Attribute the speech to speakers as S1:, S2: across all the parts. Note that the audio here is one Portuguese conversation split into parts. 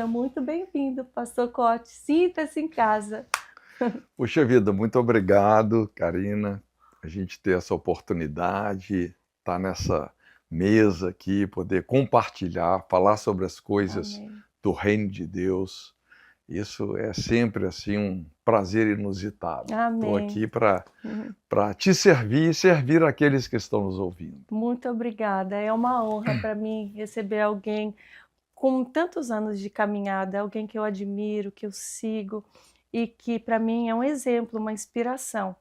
S1: Muito bem-vindo, pastor Cote. Sinta-se em casa.
S2: Puxa vida, muito obrigado, Karina. A gente ter essa oportunidade, estar nessa mesa aqui, poder compartilhar, falar sobre as coisas
S1: Amém.
S2: do reino de Deus. Isso é sempre assim um prazer inusitado. Estou
S1: Amém.
S2: aqui para
S1: Uhum.
S2: te servir e servir aqueles que estão nos ouvindo.
S1: Muito obrigada. É uma honra para mim receber alguém com tantos anos de caminhada, alguém que eu admiro, que eu sigo e que para mim é um exemplo, uma inspiração.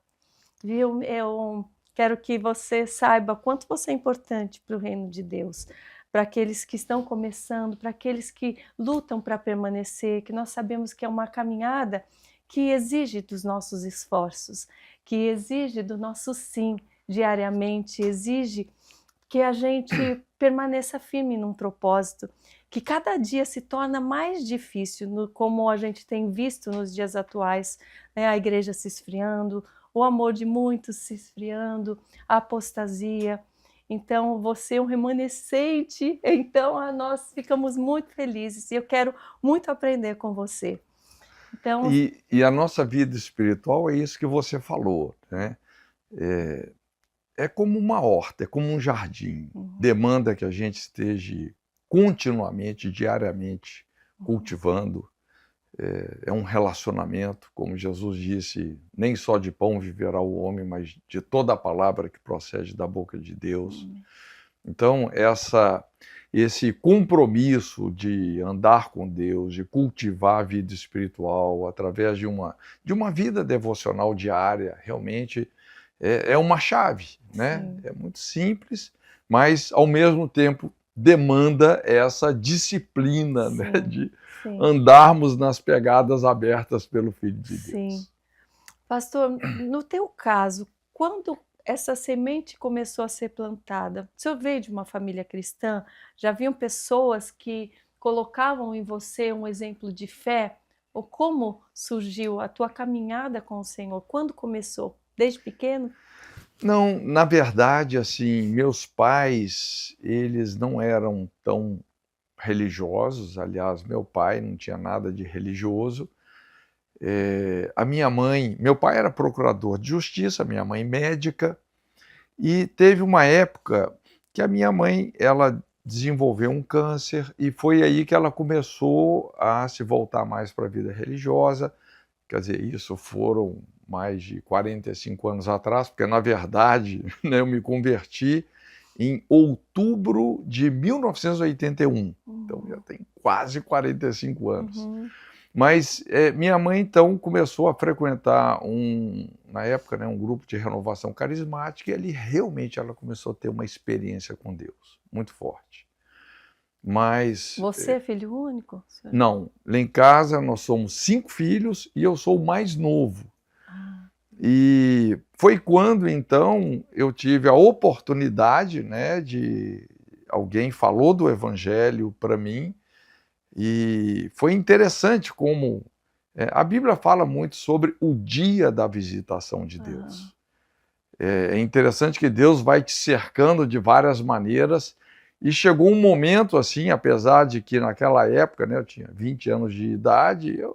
S1: Viu? Eu quero que você saiba quanto você é importante para o reino de Deus, para aqueles que estão começando, para aqueles que lutam para permanecer, que nós sabemos que é uma caminhada que exige dos nossos esforços, que exige do nosso sim diariamente, exige que a gente permaneça firme num propósito, que cada dia se torna mais difícil, como a gente tem visto nos dias atuais, né, a igreja se esfriando, o amor de muitos se esfriando, a apostasia. Então, você é um remanescente, então nós ficamos muito felizes e eu quero muito aprender com você. Então,
S2: E a nossa vida espiritual é isso que você falou, né? É como uma horta, é como um jardim.
S1: uhum,
S2: Demanda que a gente esteja continuamente, diariamente,
S1: uhum,
S2: cultivando. É um relacionamento, como Jesus disse, nem só de pão viverá o homem, mas de toda a palavra que procede da boca de Deus.
S1: uhum,
S2: Então, esse compromisso de andar com Deus, de cultivar a vida espiritual através de uma vida devocional diária, realmente é uma chave, né?
S1: sim,
S2: É muito simples, mas ao mesmo tempo demanda essa disciplina, né?
S1: sim,
S2: De
S1: sim,
S2: andarmos nas pegadas abertas pelo Filho de
S1: sim.
S2: Deus.
S1: Pastor, no teu caso, quando essa semente começou a ser plantada, o senhor veio de uma família cristã? Já haviam pessoas que colocavam em você um exemplo de fé? Ou como surgiu a tua caminhada com o Senhor? Quando começou? Desde pequeno?
S2: Não, na verdade, assim, meus pais, eles não eram tão religiosos. Aliás, meu pai não tinha nada de religioso. A minha mãe, meu pai era procurador de justiça, minha mãe médica, e teve uma época que a minha mãe, ela desenvolveu um câncer e foi aí que ela começou a se voltar mais para a vida religiosa. Quer dizer, isso foram mais de 45 anos atrás, porque na verdade, né, eu me converti em outubro de 1981. Então já
S1: Uhum,
S2: tem quase 45 anos.
S1: uhum,
S2: Mas minha mãe então começou a frequentar na época, né, um grupo de renovação carismática, e ali realmente ela começou a ter uma experiência com Deus muito forte. Mas
S1: você é filho único, senhor?
S2: não, lá em casa nós somos 5 filhos e eu sou o mais novo.
S1: Ah,
S2: E foi quando então eu tive a oportunidade, né, de alguém falou do evangelho para mim, e foi interessante como a Bíblia fala muito sobre o dia da visitação de
S1: aham,
S2: Deus. É interessante que Deus vai te cercando de várias maneiras, e chegou um momento assim, apesar de que naquela época, né, eu tinha 20 anos de idade, eu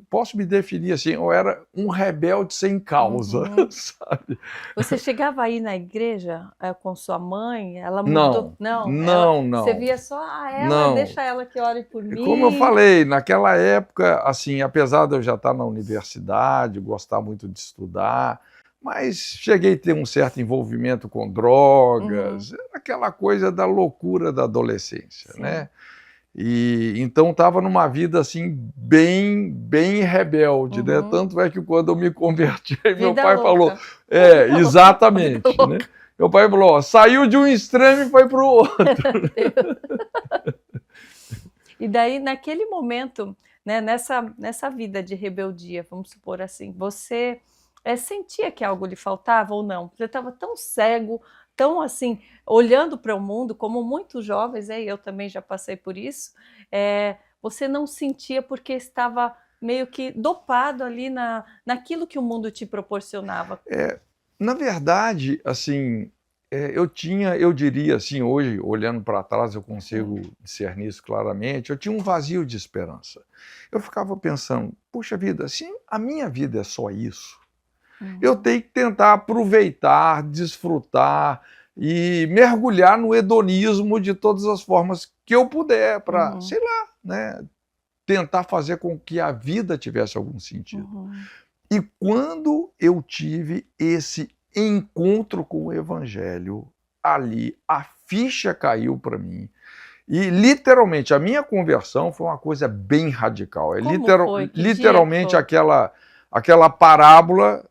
S2: posso me definir assim, eu era um rebelde sem causa,
S1: uhum.
S2: sabe?
S1: Você chegava aí na igreja, com sua mãe? Ela mudou?
S2: Não,
S1: Não, ela,
S2: não,
S1: você
S2: não,
S1: via só: "Ah, ela,
S2: não.
S1: deixa ela que ore por
S2: Como eu
S1: mim".
S2: falei, naquela época, assim, apesar de eu já estar na universidade, gostar muito de estudar, mas cheguei a ter um certo envolvimento com
S1: Uhum,
S2: drogas, aquela coisa da loucura da adolescência,
S1: sim.
S2: né? E então estava numa vida assim bem rebelde, né?
S1: Uhum.
S2: Tanto é que quando eu me converti, aí meu
S1: Vida
S2: pai falou,
S1: louca. Vida louca, vida
S2: exatamente, né?
S1: louca.
S2: Meu pai falou, ó, saiu de um extremo e foi para o outro.
S1: Deus. E daí, naquele momento, né, nessa vida de rebeldia, vamos supor assim, você, sentia que algo lhe faltava ou não? Você estava tão cego, tão assim, olhando para o mundo, como muitos jovens, e eu também já passei por isso, você não sentia porque estava meio que dopado ali naquilo que o mundo te proporcionava.
S2: Na verdade, assim, eu diria assim, hoje, olhando para trás, eu consigo discernir isso claramente, eu tinha um vazio de esperança. Eu ficava pensando, puxa vida, assim, a minha vida é só isso. Eu tenho que tentar aproveitar, desfrutar e mergulhar no hedonismo de todas as formas que eu puder para, sei lá, né, tentar fazer com que a vida tivesse algum sentido. E quando eu tive esse encontro com o Evangelho, ali a ficha caiu para mim. E literalmente a minha conversão foi uma coisa bem radical.
S1: Foi?
S2: Literalmente aquela parábola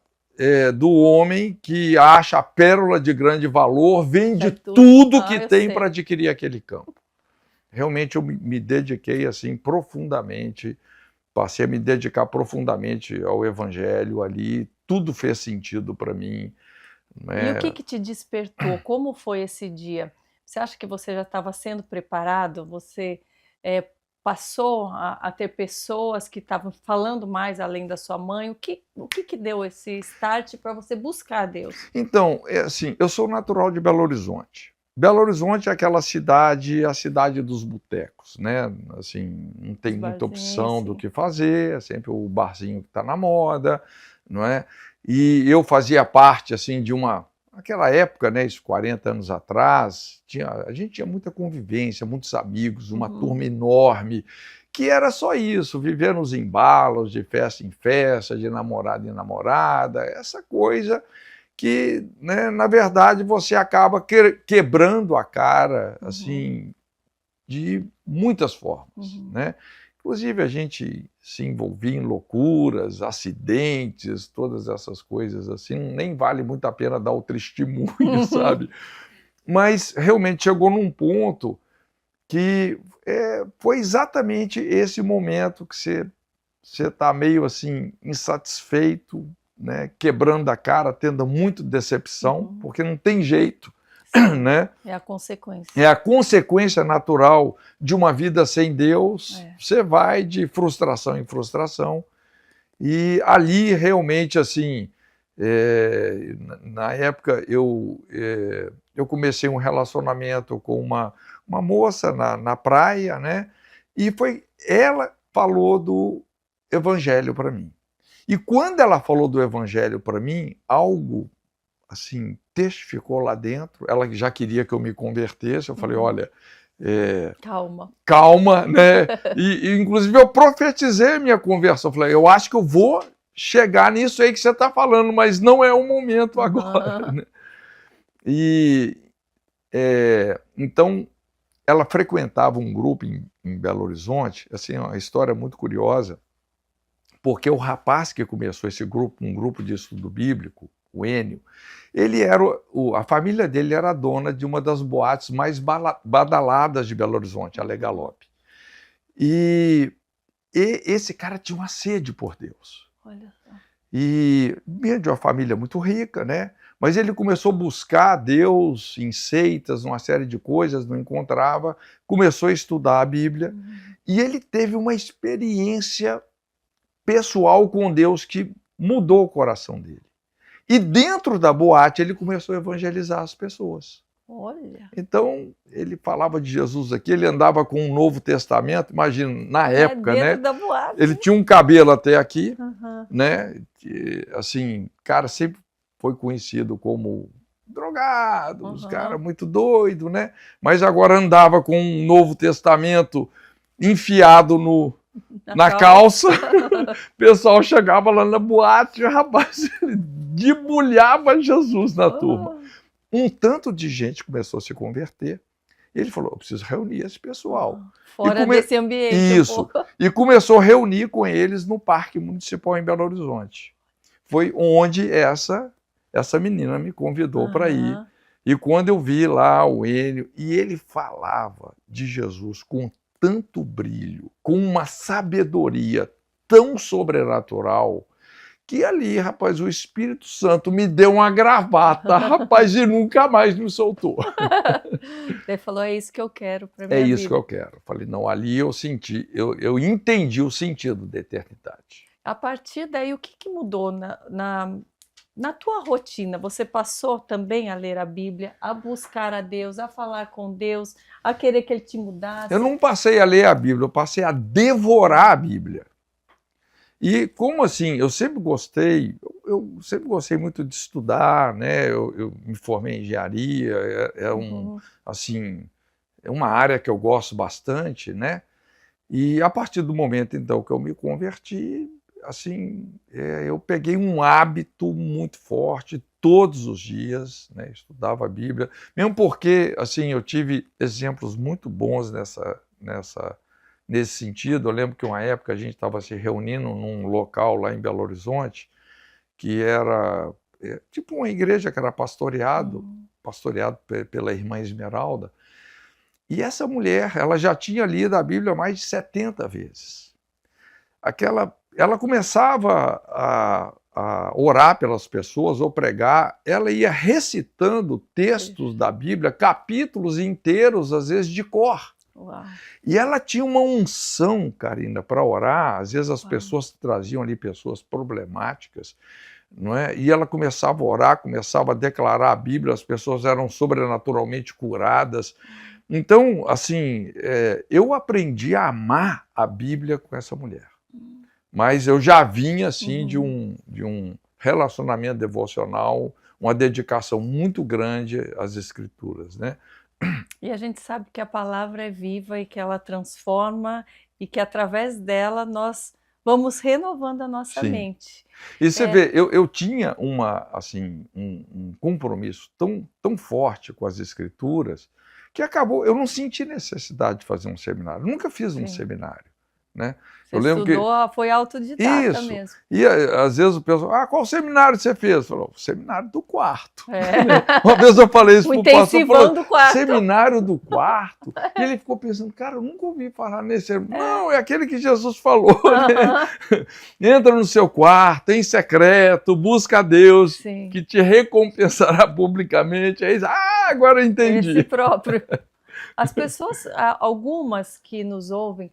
S2: do homem que acha a pérola de grande valor, vende tudo que tem para adquirir aquele campo. Realmente eu me dediquei assim profundamente, passei a me dedicar profundamente ao Evangelho ali, tudo fez sentido para mim.
S1: E o que te despertou? Como foi esse dia? Você acha que você já estava sendo preparado? Você passou a ter pessoas que estavam falando mais além da sua mãe? O que deu esse start para você buscar Deus?
S2: Então, assim, eu sou natural de Belo Horizonte. Belo Horizonte é aquela cidade, a cidade dos botecos, né? Assim, não tem muita opção do que fazer, é sempre o barzinho que está na moda, não é? E eu fazia parte, assim, aquela época, né, isso 40 anos atrás, a gente tinha muita convivência, muitos amigos, uma turma enorme, que era só isso, viver nos embalos, de festa em festa, de namorada em namorada, essa coisa que, né, na verdade, você acaba quebrando a cara, assim, de muitas formas, né? Inclusive, a gente se envolvia em loucuras, acidentes, todas essas coisas assim, nem vale muito a pena dar o testemunho, sabe? Mas, realmente, chegou num ponto que foi exatamente esse momento que você está meio, assim, insatisfeito, né, quebrando a cara, tendo muita decepção, porque não tem jeito, né?
S1: É a consequência.
S2: É a consequência natural de uma vida sem Deus. Você vai de frustração em frustração. E ali, realmente, assim, na época, eu comecei um relacionamento com uma moça na praia, né? E ela falou do Evangelho para mim. E quando ela falou do Evangelho para mim, algo assim testificou lá dentro. Ela já queria que eu me convertesse. Eu falei, olha, calma, né? E inclusive eu profetizei a minha conversão. Eu falei, eu acho que eu vou chegar nisso aí que você está falando, mas não é o momento agora. Né? E então ela frequentava um grupo em Belo Horizonte, assim, uma história muito curiosa, porque o rapaz que começou esse grupo, um grupo de estudo bíblico, o Enio, ele a família dele era dona de uma das boates mais badaladas de Belo Horizonte, a Legalope. E esse cara tinha uma sede por Deus.
S1: Olha só.
S2: E vinha de uma família muito rica, né? Mas ele começou a buscar Deus em seitas, uma série de coisas, não encontrava, começou a estudar a Bíblia, e ele teve uma experiência pessoal com Deus que mudou o coração dele. E dentro da boate ele começou a evangelizar as pessoas.
S1: Olha.
S2: Então ele falava de Jesus aqui, ele andava com um Novo Testamento, imagina, na época,
S1: dentro,
S2: né?
S1: Da boate.
S2: Ele tinha um cabelo até aqui, né? Que, assim, cara, sempre foi conhecido como drogado, os caras muito doido, né? Mas agora andava com um Novo Testamento enfiado na calça. O pessoal chegava lá na boate, o rapaz debulhava Jesus na turma. Um tanto de gente começou a se converter. Ele falou, eu preciso reunir esse pessoal.
S1: Fora desse ambiente.
S2: Isso. E começou a reunir com eles no Parque Municipal em Belo Horizonte. Foi onde essa menina me convidou para ir. E quando eu vi lá o Enio, e ele falava de Jesus com tanto brilho, com uma sabedoria tão sobrenatural, que ali, rapaz, o Espírito Santo me deu uma gravata, rapaz, e nunca mais me soltou.
S1: Ele falou, é isso que eu quero para minha vida.
S2: É isso que eu quero. Falei, não, ali eu senti, eu entendi o sentido da eternidade.
S1: A partir daí, o que mudou Na tua rotina, você passou também a ler a Bíblia, a buscar a Deus, a falar com Deus, a querer que Ele te
S2: Eu
S1: mudasse?
S2: não passei a ler a Bíblia, eu passei a devorar a Bíblia. E como assim, eu sempre gostei, eu sempre gostei muito de estudar, né? Eu me formei em engenharia,
S1: Uhum.
S2: assim, é uma área que eu gosto bastante, né? E a partir do momento, então, que eu me converti, assim, eu peguei um hábito muito forte, todos os dias, né? Estudava a Bíblia, mesmo porque, assim, eu tive exemplos muito bons nesse sentido. Eu lembro que uma época a gente estava se reunindo num local lá em Belo Horizonte, que era tipo uma igreja que era
S1: Hum.
S2: pastoreado pela irmã Esmeralda, e essa mulher, ela já tinha lido a Bíblia mais de 70 vezes. Ela começava a orar pelas pessoas ou pregar, ela ia recitando textos da Bíblia, capítulos inteiros, às vezes de cor.
S1: Uau,
S2: E ela tinha uma unção, Karina, para orar. Às vezes as
S1: uau.
S2: pessoas traziam ali pessoas problemáticas, não é? E ela começava a orar, começava a declarar a Bíblia, as pessoas eram sobrenaturalmente curadas. Então, assim, eu aprendi a amar a Bíblia com essa mulher. Mas eu já vinha, assim, de
S1: Uhum.
S2: um relacionamento devocional, uma dedicação muito grande às Escrituras, né?
S1: E a gente sabe que a palavra é viva e que ela transforma e que através dela nós vamos renovando a nossa
S2: Sim.
S1: mente.
S2: E você
S1: É,
S2: vê, eu tinha um compromisso tão forte com as Escrituras que acabou, eu não senti necessidade de fazer um seminário. Eu nunca fiz um
S1: sim.
S2: seminário, né?
S1: Você
S2: Eu lembro que
S1: estudou, foi autodidata
S2: isso.
S1: mesmo.
S2: E às vezes o pessoal, qual seminário você fez? Falou, seminário do quarto.
S1: É.
S2: Uma vez eu falei isso
S1: O
S2: para o pastor, falou,
S1: intensivão do quarto.
S2: seminário do quarto? E ele ficou pensando, cara, eu nunca ouvi falar nesse.
S1: É.
S2: Não, é aquele que Jesus falou, né?
S1: Aham.
S2: Entra no seu quarto, em secreto, busca a Deus,
S1: Sim,
S2: que te recompensará publicamente. Aí, agora eu
S1: esse
S2: entendi.
S1: próprio. As pessoas, algumas que nos ouvem,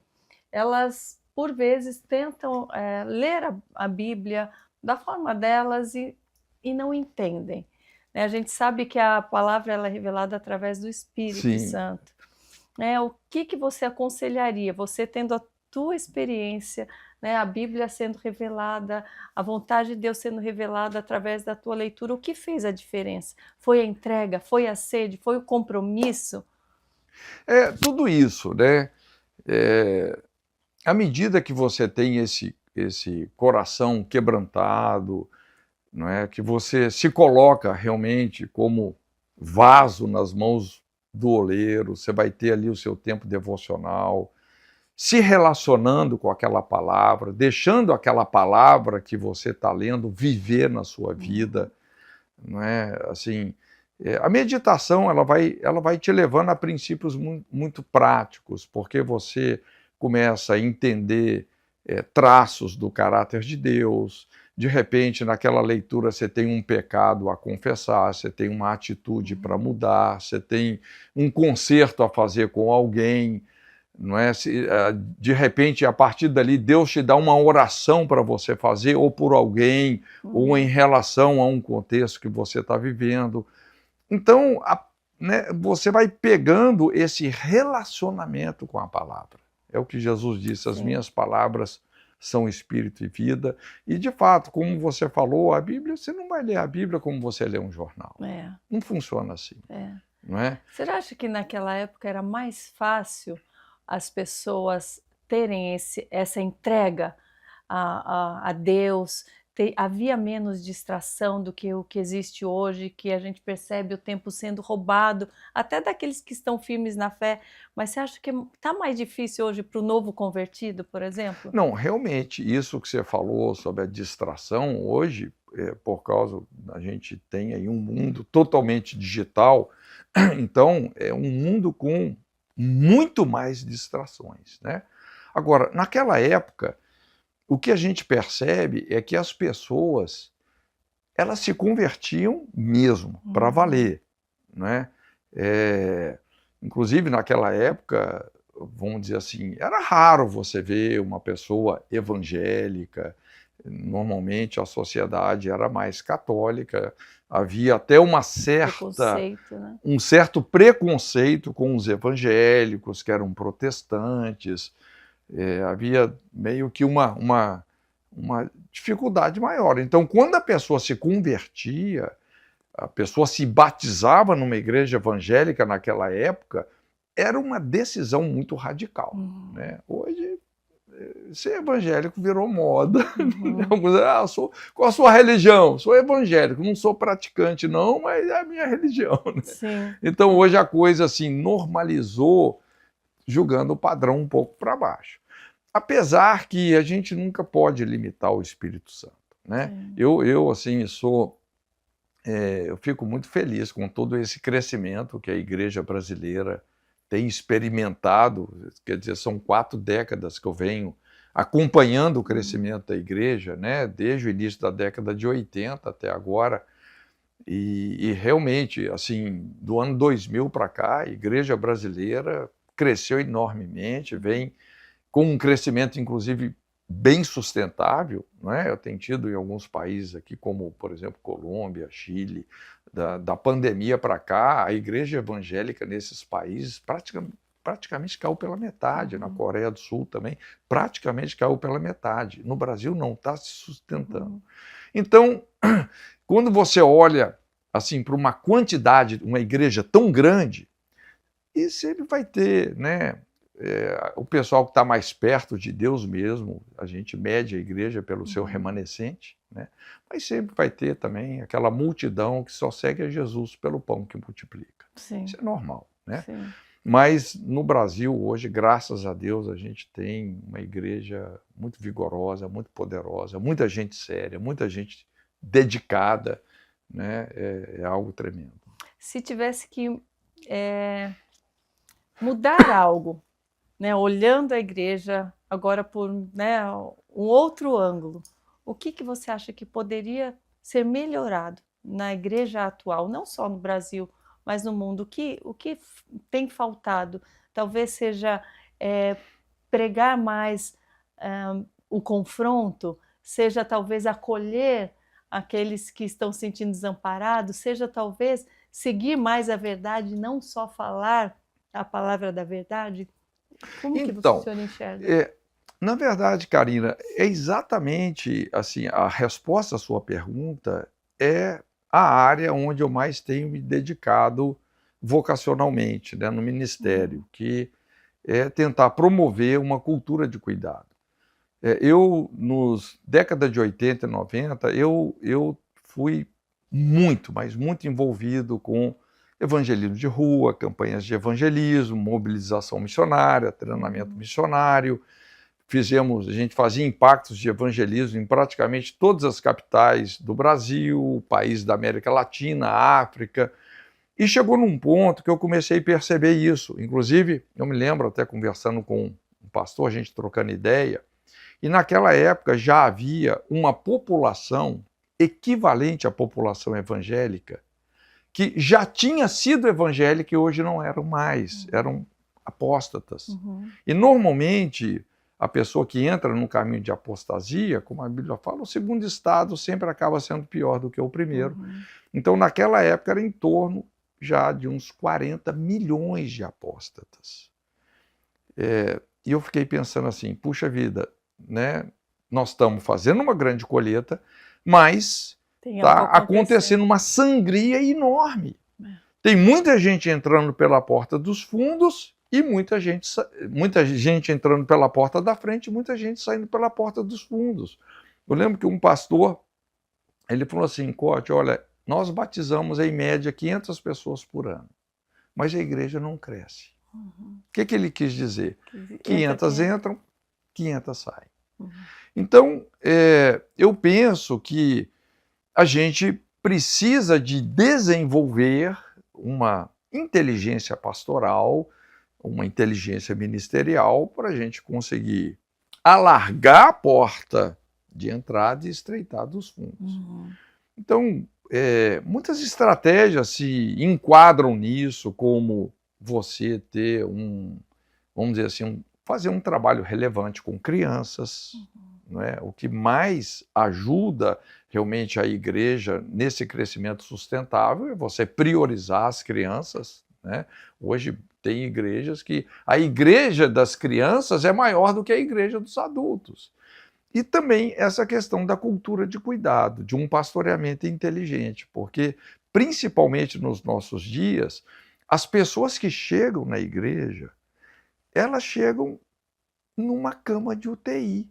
S1: elas por vezes tentam ler a Bíblia da forma delas e não entendem, né? A gente sabe que a palavra ela é revelada através do Espírito
S2: Sim.
S1: Santo. Né? O que você aconselharia, você tendo a tua experiência, né, a Bíblia sendo revelada, a vontade de Deus sendo revelada através da tua leitura, o que fez a diferença? Foi a entrega, foi a sede, foi o compromisso?
S2: É tudo isso, né? É, à medida que você tem esse coração quebrantado, não é? Que você se coloca realmente como vaso nas mãos do oleiro, você vai ter ali o seu tempo devocional, se relacionando com aquela palavra, deixando aquela palavra que você está lendo viver na sua vida, não é? Assim, a meditação ela vai te levando a princípios muito práticos, porque você começa a entender traços do caráter de Deus. De repente, naquela leitura, você tem um pecado a confessar, você tem uma atitude para mudar, você tem um conserto a fazer com alguém, não é? De repente, a partir dali, Deus te dá uma oração para você fazer, ou por alguém, ou em relação a um contexto que você está vivendo. Então, né, você vai pegando esse relacionamento com a palavra. É o que Jesus disse, as
S1: Sim,
S2: minhas palavras são espírito e vida. E, de fato, como você falou, a Bíblia, você não vai ler a Bíblia como você lê um jornal.
S1: é,
S2: Não funciona assim,
S1: é.
S2: não é?
S1: Você acha que naquela época era mais fácil as pessoas terem essa entrega a Deus? Havia menos distração do que o que existe hoje, que a gente percebe o tempo sendo roubado, até daqueles que estão firmes na fé. Mas você acha que está mais difícil hoje para o novo convertido, por exemplo?
S2: Não, realmente, isso que você falou sobre a distração hoje, por causa a gente tem aí um mundo totalmente digital, então é um mundo com muito mais distrações, né? Agora, naquela época, o que a gente percebe é que as pessoas, elas se convertiam mesmo, para
S1: Uhum.
S2: valer, né? É, inclusive naquela época, vamos dizer assim, era raro você ver uma pessoa evangélica, Normalmente a sociedade era mais católica, havia até
S1: Né?
S2: um certo preconceito com os evangélicos, que eram protestantes, havia meio que uma dificuldade maior. Então, quando a pessoa se convertia, a pessoa se batizava numa igreja evangélica naquela época, era uma decisão muito radical. Né? Hoje, ser evangélico virou moda. Qual a sua religião? Sou evangélico, não sou praticante não, mas é a minha religião. Né?
S1: Sim.
S2: Então hoje a coisa assim normalizou, jogando o padrão um pouco para baixo. Apesar que a gente nunca pode limitar o Espírito Santo. Né? Eu assim, eu fico muito feliz com todo esse crescimento que a igreja brasileira tem experimentado. Quer dizer, são 4 décadas que eu venho acompanhando o crescimento da igreja, né? Desde o início da década de 80 até agora, e realmente, assim, do ano 2000 para cá, a igreja brasileira cresceu enormemente, vem com um crescimento, inclusive, bem sustentável. Né? Eu tenho tido em alguns países aqui, como, por exemplo, Colômbia, Chile, da pandemia para cá, a igreja evangélica nesses países praticamente caiu pela metade. Na Coreia do Sul também, praticamente caiu pela metade. No Brasil não está se sustentando. Então, quando você olha assim para uma quantidade, uma igreja tão grande, e sempre vai ter, né, o pessoal que está mais perto de Deus mesmo, a gente mede a igreja pelo seu remanescente, né? Mas sempre vai ter também aquela multidão que só segue a Jesus pelo pão que multiplica.
S1: Sim.
S2: Isso é normal, né?
S1: Sim.
S2: Mas no Brasil hoje, graças a Deus, a gente tem uma igreja muito vigorosa, muito poderosa, muita gente séria, muita gente dedicada, né? É algo tremendo.
S1: Se tivesse que mudar algo, né, olhando a igreja agora por, né, um outro ângulo, o que você acha que poderia ser melhorado na igreja atual, não só no Brasil, mas no mundo? O que tem faltado? Talvez seja pregar mais o confronto, seja talvez acolher aqueles que estão se sentindo desamparados, seja talvez seguir mais a verdade, não só falar a palavra da verdade? Como que o senhor enxerga?
S2: Na verdade, Karina, é exatamente assim, a resposta à sua pergunta é a área onde eu mais tenho me dedicado vocacionalmente, né, no ministério, que é tentar promover uma cultura de cuidado. Nos décadas de 80 e 90, eu fui muito, mas muito envolvido com evangelismo de rua, campanhas de evangelismo, mobilização missionária, treinamento missionário. A gente fazia impactos de evangelismo em praticamente todas as capitais do Brasil, países da América Latina, África, e chegou num ponto que eu comecei a perceber isso. Inclusive, eu me lembro até conversando com um pastor, a gente trocando ideia, e naquela época já havia uma população equivalente à população evangélica, que já tinha sido evangélica e hoje não eram mais, eram apóstatas. E normalmente a pessoa que entra no caminho de apostasia, como a Bíblia fala, o segundo estado sempre acaba sendo pior do que o primeiro. Então naquela época era em torno já de uns 40 milhões de apóstatas. E eu fiquei pensando assim, puxa vida, né? Nós estamos fazendo uma grande colheita, mas está acontecendo uma sangria enorme. Tem muita gente entrando pela porta dos fundos e muita gente entrando pela porta da frente e muita gente saindo pela porta dos fundos. Eu lembro que um pastor, ele falou assim, Cote, olha, nós batizamos em média 500 pessoas por ano, mas a igreja não cresce. O que ele quis dizer? 500 entram, 500 saem. Então, eu penso que a gente precisa de desenvolver uma inteligência pastoral, uma inteligência ministerial, para a gente conseguir alargar a porta de entrada e estreitar dos fundos. Então, muitas estratégias se enquadram nisso, como você ter vamos dizer assim, fazer um trabalho relevante com crianças, não é? O que mais ajuda realmente a igreja nesse crescimento sustentável é você priorizar as crianças, né? Hoje tem igrejas que a igreja das crianças é maior do que a igreja dos adultos. E também essa questão da cultura de cuidado, de um pastoreamento inteligente, porque principalmente nos nossos dias, as pessoas que chegam na igreja, elas chegam numa cama de UTI.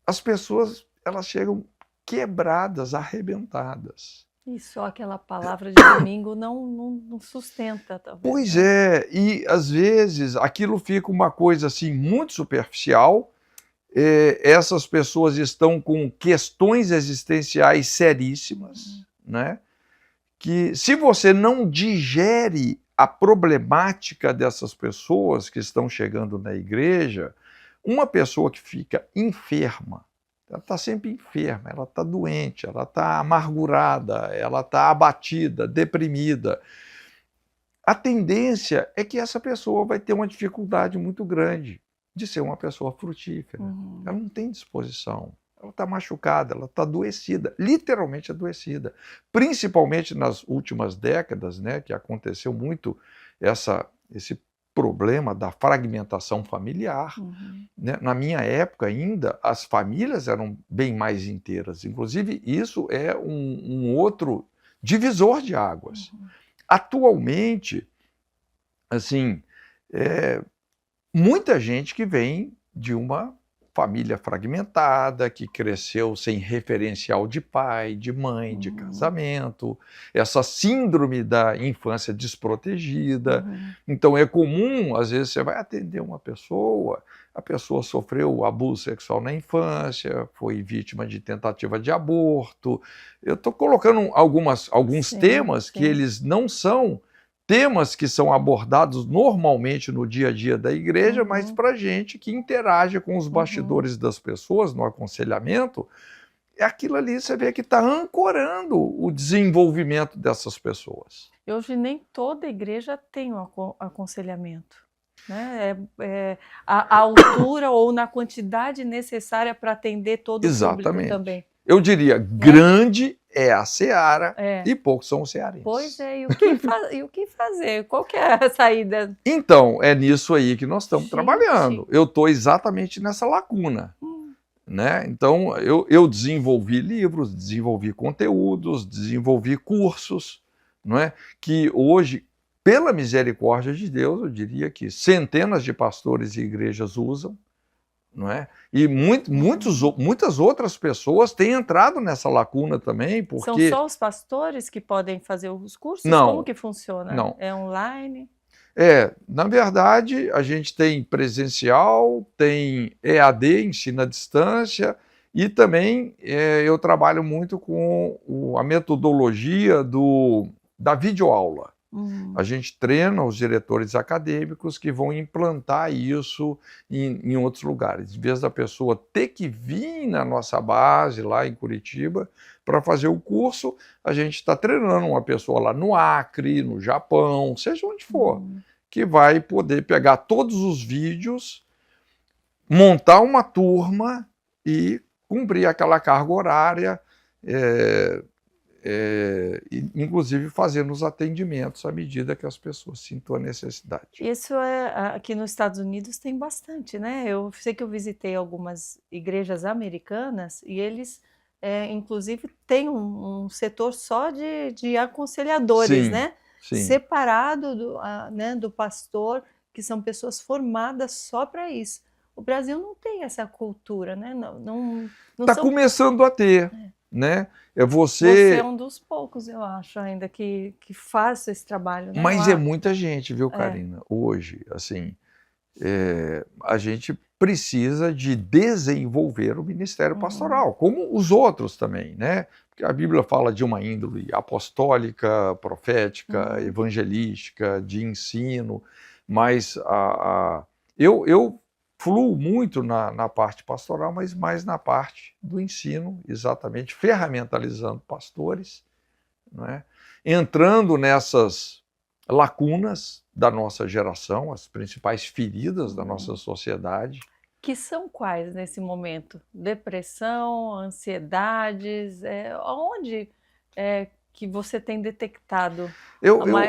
S2: As pessoas, elas chegam quebradas, arrebentadas.
S1: E só aquela palavra de domingo não sustenta, talvez,
S2: Pois
S1: né?
S2: é, e às vezes aquilo fica uma coisa assim muito superficial. Essas pessoas estão com questões existenciais seríssimas, né? Que se você não digere a problemática dessas pessoas que estão chegando na igreja, uma pessoa que fica enferma, ela está sempre enferma, ela está doente, ela está amargurada, ela está abatida, deprimida. A tendência é que essa pessoa vai ter uma dificuldade muito grande de ser uma pessoa frutífera. Ela não tem disposição, ela está machucada, ela está adoecida, literalmente adoecida. Principalmente nas últimas décadas, né, que aconteceu muito esse problema da fragmentação familiar. Né? Na minha época ainda, as famílias eram bem mais inteiras. Inclusive, isso é um outro divisor de águas. Atualmente, assim, muita gente que vem de uma família fragmentada, que cresceu sem referencial de pai, de mãe, de casamento, essa síndrome da infância desprotegida. Então é comum, às vezes você vai atender uma pessoa, a pessoa sofreu abuso sexual na infância, foi vítima de tentativa de aborto. Eu estou colocando alguns temas que eles não são temas que são abordados normalmente no dia a dia da igreja, mas para gente que interage com os bastidores das pessoas, no aconselhamento, aquilo ali você vê que está ancorando o desenvolvimento dessas pessoas.
S1: E hoje nem toda igreja tem um aconselhamento, né? A altura ou na quantidade necessária para atender todo o público também.
S2: Eu diria, grande é a seara e poucos são os cearenses.
S1: Pois é, e o que fazer? Qual que é a saída?
S2: Então, é nisso aí que nós estamos trabalhando. Eu estou exatamente nessa lacuna. Né? Então, eu desenvolvi livros, desenvolvi conteúdos, desenvolvi cursos, não é? Que hoje, pela misericórdia de Deus, eu diria que centenas de pastores e igrejas usam, não é? E muitas outras pessoas têm entrado nessa lacuna também, porque...
S1: São só os pastores que podem fazer os cursos?
S2: Não.
S1: Como que funciona?
S2: Não.
S1: É online?
S2: Na verdade, a gente tem presencial, tem EAD, ensino à distância, e também eu trabalho muito com a metodologia da videoaula. A gente treina os diretores acadêmicos que vão implantar isso em outros lugares. Em vez da pessoa ter que vir na nossa base, lá em Curitiba, para fazer o curso, a gente está treinando uma pessoa lá no Acre, no Japão, seja onde for, que vai poder pegar todos os vídeos, montar uma turma e cumprir aquela carga horária, inclusive fazendo os atendimentos à medida que as pessoas sintam a necessidade.
S1: Isso aqui nos Estados Unidos tem bastante, né? Eu sei que eu visitei algumas igrejas americanas e eles, inclusive, têm um setor só de aconselhadores, né?
S2: Sim.
S1: Separado do pastor, que são pessoas formadas só para isso. O Brasil não tem essa cultura, né?
S2: Está começando a ter, né?
S1: Você é um dos poucos, eu acho, ainda que faça esse trabalho, né?
S2: Mas é muita gente, viu, Karina? Hoje, assim, a gente precisa de desenvolver o ministério pastoral, como os outros também, né? Porque a Bíblia fala de uma índole apostólica, profética, evangelística, de ensino, mas eu fluo muito na parte pastoral, mas mais na parte do ensino, exatamente, ferramentalizando pastores, né? Entrando nessas lacunas da nossa geração, as principais feridas da nossa sociedade.
S1: Que são quais nesse momento? Depressão, ansiedades, aonde que você tem detectado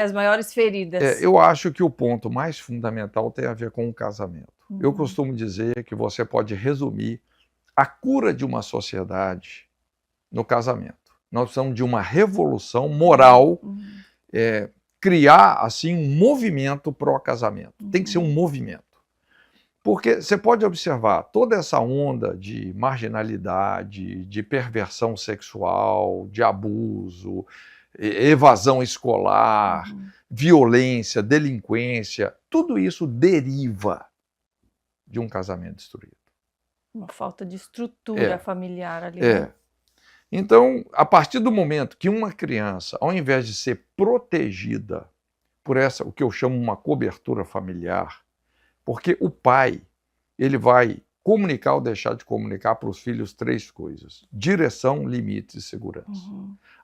S1: as maiores feridas?
S2: Eu acho que o ponto mais fundamental tem a ver com o casamento. Eu costumo dizer que você pode resumir a cura de uma sociedade no casamento. Nós precisamos de uma revolução moral, criar assim um movimento pró-casamento. Tem que ser um movimento. Porque você pode observar toda essa onda de marginalidade, de perversão sexual, de abuso, evasão escolar, violência, delinquência, tudo isso deriva de um casamento destruído.
S1: Uma falta de estrutura familiar ali.
S2: Então, a partir do momento que uma criança, ao invés de ser protegida por o que eu chamo uma cobertura familiar, porque o pai, ele vai comunicar ou deixar de comunicar para os filhos 3 coisas: direção, limites e segurança.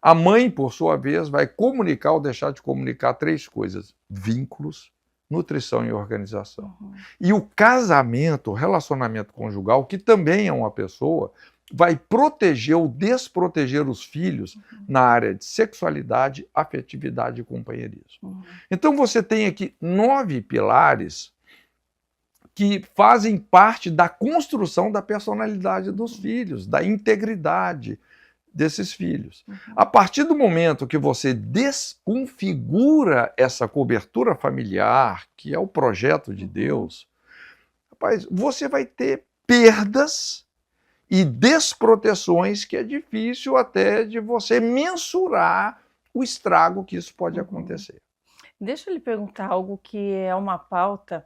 S2: A mãe, por sua vez, vai comunicar ou deixar de comunicar 3 coisas: vínculos, nutrição e organização. E o casamento, o relacionamento conjugal, que também é uma pessoa, vai proteger ou desproteger os filhos na área de sexualidade, afetividade e companheirismo. Então você tem aqui 9 pilares que fazem parte da construção da personalidade dos filhos, da integridade desses filhos. A partir do momento que você desconfigura essa cobertura familiar, que é o projeto de Deus, rapaz, você vai ter perdas e desproteções que é difícil até de você mensurar o estrago que isso pode acontecer.
S1: Deixa eu lhe perguntar algo que é uma pauta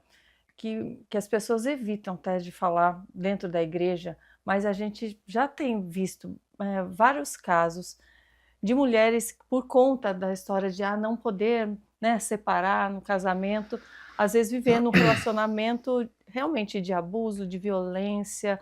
S1: que as pessoas evitam até de falar dentro da igreja, mas a gente já tem visto vários casos de mulheres, por conta da história de não poder separar no casamento, às vezes viver num relacionamento realmente de abuso, de violência,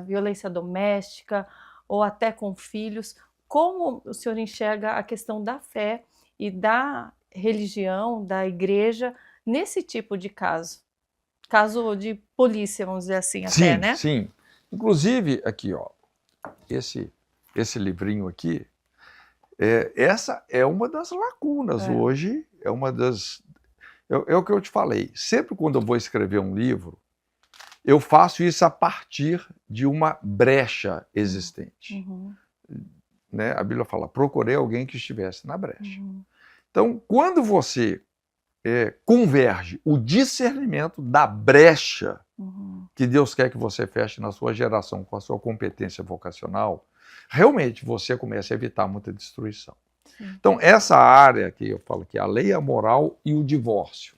S1: violência doméstica, ou até com filhos. Como o senhor enxerga a questão da fé e da religião, da igreja, nesse tipo de caso? Caso de polícia, vamos dizer assim, até, né?
S2: Sim. Inclusive, aqui, ó, esse livrinho aqui, essa é uma das lacunas hoje, é uma das... É o que eu te falei, sempre quando eu vou escrever um livro, eu faço isso a partir de uma brecha existente. Né? A Bíblia fala, procurei alguém que estivesse na brecha. Então, quando você converge o discernimento da brecha que Deus quer que você feche na sua geração com a sua competência vocacional, realmente você começa a evitar muita destruição. Então, essa área que eu falo que é a lei, a moral e o divórcio.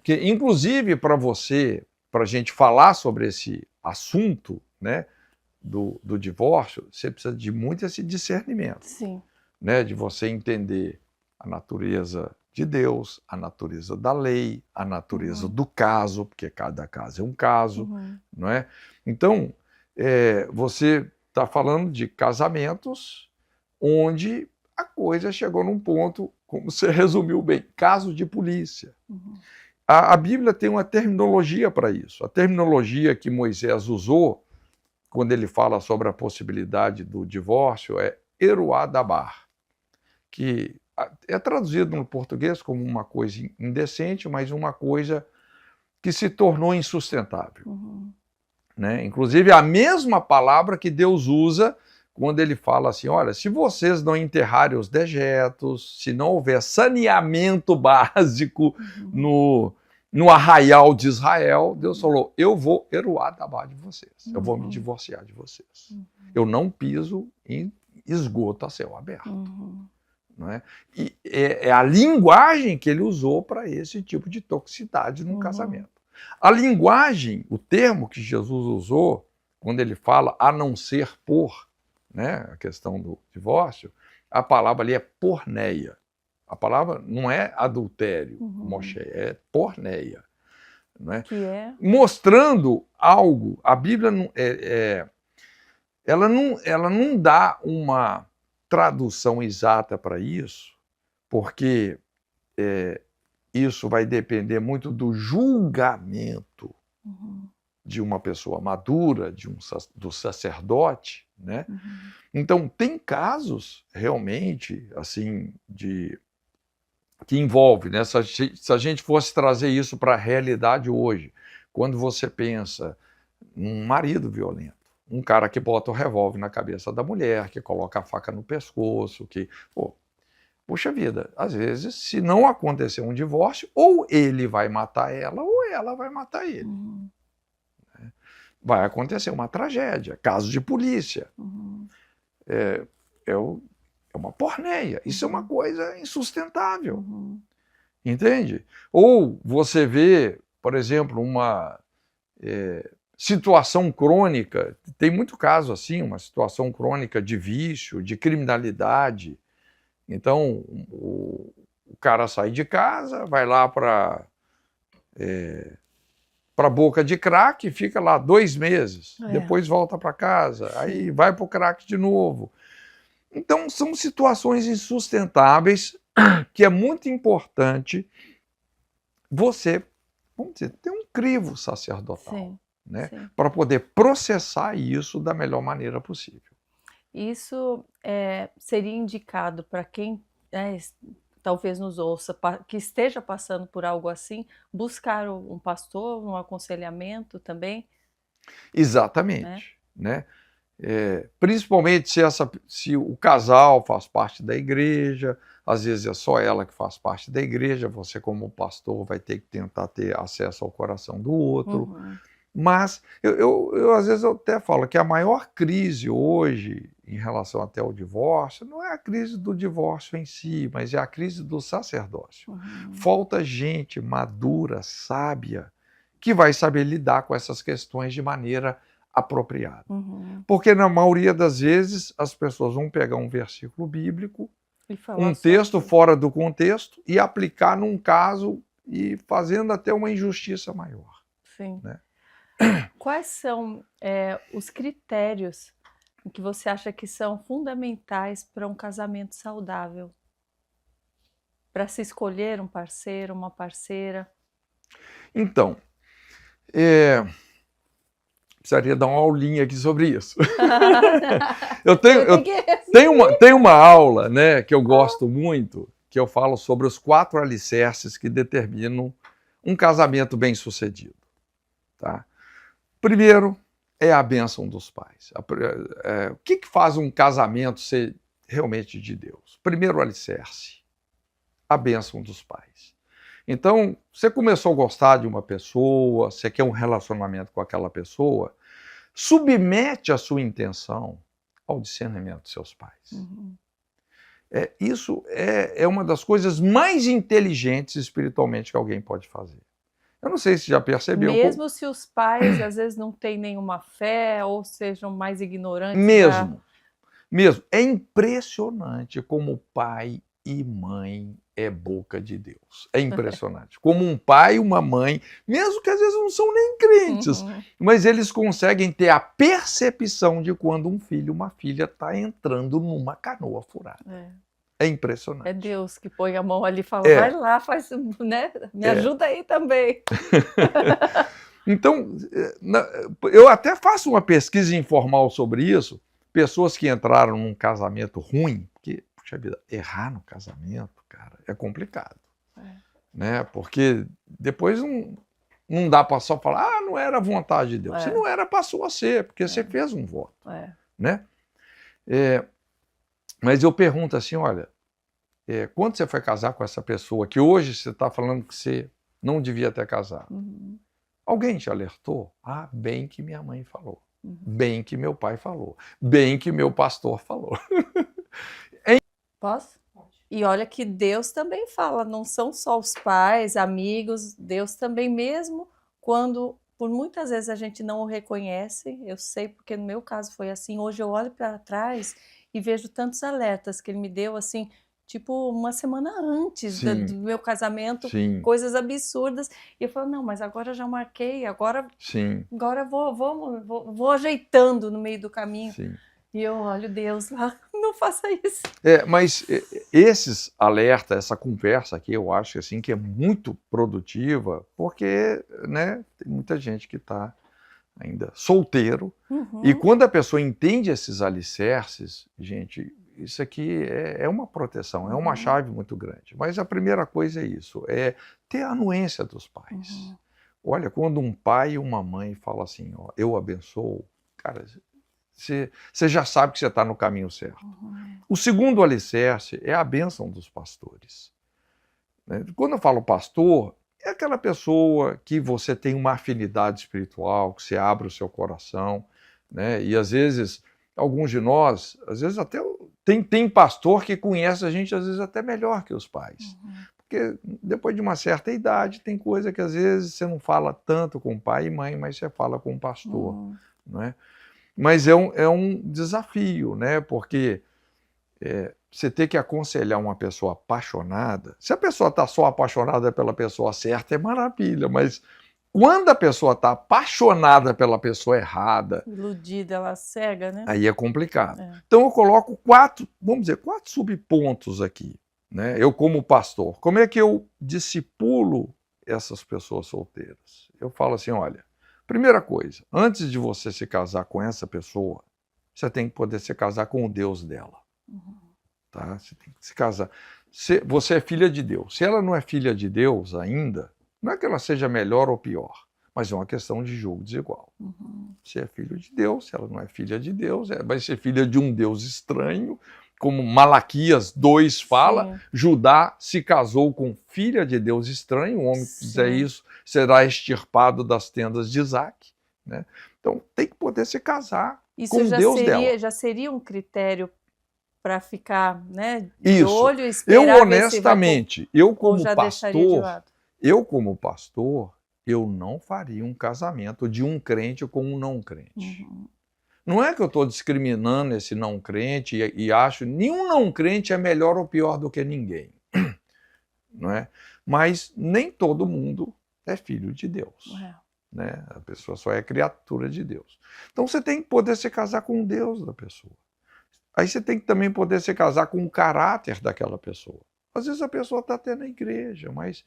S2: Que, inclusive, para a gente falar sobre esse assunto, né, do divórcio, você precisa de muito esse discernimento. Né, de você entender a natureza de Deus, a natureza da lei, a natureza do caso, porque cada caso é um caso, não é? Então, você está falando de casamentos onde a coisa chegou num ponto, como você resumiu bem, caso de polícia. A Bíblia tem uma terminologia para isso. A terminologia que Moisés usou, quando ele fala sobre a possibilidade do divórcio, é eruá dabar, que é traduzido no português como uma coisa indecente, mas uma coisa que se tornou insustentável. Né? Inclusive, a mesma palavra que Deus usa quando ele fala assim, olha, se vocês não enterrarem os dejetos, se não houver saneamento básico no arraial de Israel, Deus falou, eu vou eruá dabar de vocês, eu vou me divorciar de vocês. Eu não piso em esgoto a céu aberto. Não é? E é a linguagem que ele usou para esse tipo de toxicidade num casamento. A linguagem, o termo que Jesus usou, quando ele fala a não ser por, né, a questão do divórcio, a palavra ali é porneia. A palavra não é adultério, Moshe, é porneia. Né?
S1: Que é?
S2: Mostrando algo, a Bíblia ela não dá uma tradução exata para isso, porque isso vai depender muito do julgamento de uma pessoa madura, do sacerdote, né? Então, tem casos realmente, assim, que envolve, né? Se a gente fosse trazer isso para a realidade hoje, quando você pensa num marido violento, um cara que bota o revólver na cabeça da mulher, que coloca a faca no pescoço, puxa vida, às vezes, se não acontecer um divórcio, ou ele vai matar ela, ou ela vai matar ele. Vai acontecer uma tragédia, caso de polícia. É uma porneia. Isso é uma coisa insustentável. Entende? Ou você vê, por exemplo, uma situação crônica, tem muito caso assim, uma situação crônica de vício, de criminalidade. Então, o cara sai de casa, vai lá para boca de crack, fica lá 2 meses, depois volta para casa, aí vai para o crack de novo. Então, são situações insustentáveis que é muito importante você, vamos dizer, ter um crivo sacerdotal, né, para poder processar isso da melhor maneira possível.
S1: Isso seria indicado para quem talvez nos ouça, que esteja passando por algo assim, buscar um pastor, um aconselhamento também?
S2: Exatamente, né? Principalmente se o casal faz parte da igreja, às vezes é só ela que faz parte da igreja, você como pastor vai ter que tentar ter acesso ao coração do outro. Mas eu às vezes eu até falo que a maior crise hoje em relação até ao divórcio não é a crise do divórcio em si, mas é a crise do sacerdócio. Falta gente madura, sábia, que vai saber lidar com essas questões de maneira apropriada. Porque na maioria das vezes as pessoas vão pegar um versículo bíblico, um texto fora do contexto e aplicar num caso e fazendo até uma injustiça maior.
S1: Sim.
S2: Né?
S1: Quais são os critérios que você acha que são fundamentais para um casamento saudável? Para se escolher um parceiro, uma parceira? Então,
S2: precisaria dar uma aulinha aqui sobre isso. Tenho uma aula, né, que eu gosto muito, que eu falo sobre os 4 alicerces que determinam um casamento bem-sucedido. Tá? Primeiro é a bênção dos pais. O que faz um casamento ser realmente de Deus? Primeiro alicerce, a bênção dos pais. Então, você começou a gostar de uma pessoa, você quer um relacionamento com aquela pessoa, submete a sua intenção ao discernimento dos seus pais. Isso é uma das coisas mais inteligentes espiritualmente que alguém pode fazer. Eu não sei se já percebeu.
S1: Mesmo se os pais, às vezes, não têm nenhuma fé ou sejam mais ignorantes.
S2: Mesmo. É impressionante como pai e mãe é boca de Deus. É impressionante. Como um pai e uma mãe, mesmo que às vezes não são nem crentes, mas eles conseguem ter a percepção de quando um filho, uma filha está entrando numa canoa furada. É impressionante.
S1: É Deus que põe a mão ali e fala, vai lá, faz, né? Me ajuda aí também.
S2: Então, eu até faço uma pesquisa informal sobre isso, pessoas que entraram num casamento ruim, porque, puxa vida, errar no casamento, cara, é complicado. Né? Porque depois não dá para só falar, não era vontade de Deus. Se não era, passou a ser, porque você fez um voto. Né? Mas eu pergunto assim, olha, quando você foi casar com essa pessoa, que hoje você está falando que você não devia ter casado, alguém te alertou? Ah, bem que minha mãe falou, bem que meu pai falou, bem que meu pastor falou.
S1: Posso? E olha que Deus também fala, não são só os pais, amigos, Deus também, mesmo quando por muitas vezes a gente não o reconhece, eu sei porque no meu caso foi assim, hoje eu olho para trás e vejo tantos alertas que ele me deu, assim, tipo uma semana antes do meu casamento, coisas absurdas, e eu falo, não, mas agora já marquei, agora vou ajeitando no meio do caminho. E eu olho, Deus, não faça isso.
S2: Mas esses alertas, essa conversa aqui, eu acho assim, que é muito produtiva, porque, né, tem muita gente que está ainda solteiro,
S1: Uhum.
S2: e quando a pessoa entende esses alicerces, gente, isso aqui é uma proteção, é uma chave muito grande. Mas a primeira coisa é isso, é ter a anuência dos pais. Olha, quando um pai e uma mãe falam assim, ó, eu abençoo, cara, você já sabe que você está no caminho certo. O segundo alicerce é a bênção dos pastores. Quando eu falo pastor, é aquela pessoa que você tem uma afinidade espiritual, que você abre o seu coração, né? E às vezes, alguns de nós, às vezes até tem pastor que conhece a gente às vezes até melhor que os pais. Porque depois de uma certa idade, tem coisa que às vezes você não fala tanto com pai e mãe, mas você fala com o pastor, né? Mas é um desafio, né? Porque você ter que aconselhar uma pessoa apaixonada, se a pessoa está só apaixonada pela pessoa certa, é maravilha, mas quando a pessoa está apaixonada pela pessoa errada,
S1: iludida, ela cega, né?
S2: Aí é complicado. Então eu coloco quatro subpontos aqui, né? Eu como pastor, como é que eu discipulo essas pessoas solteiras? Eu falo assim, olha, primeira coisa, antes de você se casar com essa pessoa, você tem que poder se casar com o Deus dela. Tá? Você tem que se casar. Você é filha de Deus. Se ela não é filha de Deus ainda, não é que ela seja melhor ou pior, mas é uma questão de julgo desigual. Você é filho de Deus, se ela não é filha de Deus, vai ser filha de um Deus estranho, como Malaquias 2 fala,
S1: Sim.
S2: Judá se casou com filha de Deus estranho, o homem que fizer isso será extirpado das tendas de Isaac. Né? Então tem que poder se casar com Deus dela.
S1: Já seria um critério para ficar, né, de
S2: Isso.
S1: olho e esperar
S2: eu honestamente, eu como pastor, eu não faria um casamento de um crente com um não crente. Não é que eu estou discriminando esse não crente e acho nenhum não crente é melhor ou pior do que ninguém. Não é? Mas nem todo mundo é filho de Deus. Né? A pessoa só é criatura de Deus. Então você tem que poder se casar com o Deus da pessoa. Aí você tem que também poder se casar com o caráter daquela pessoa. Às vezes a pessoa está até na igreja, mas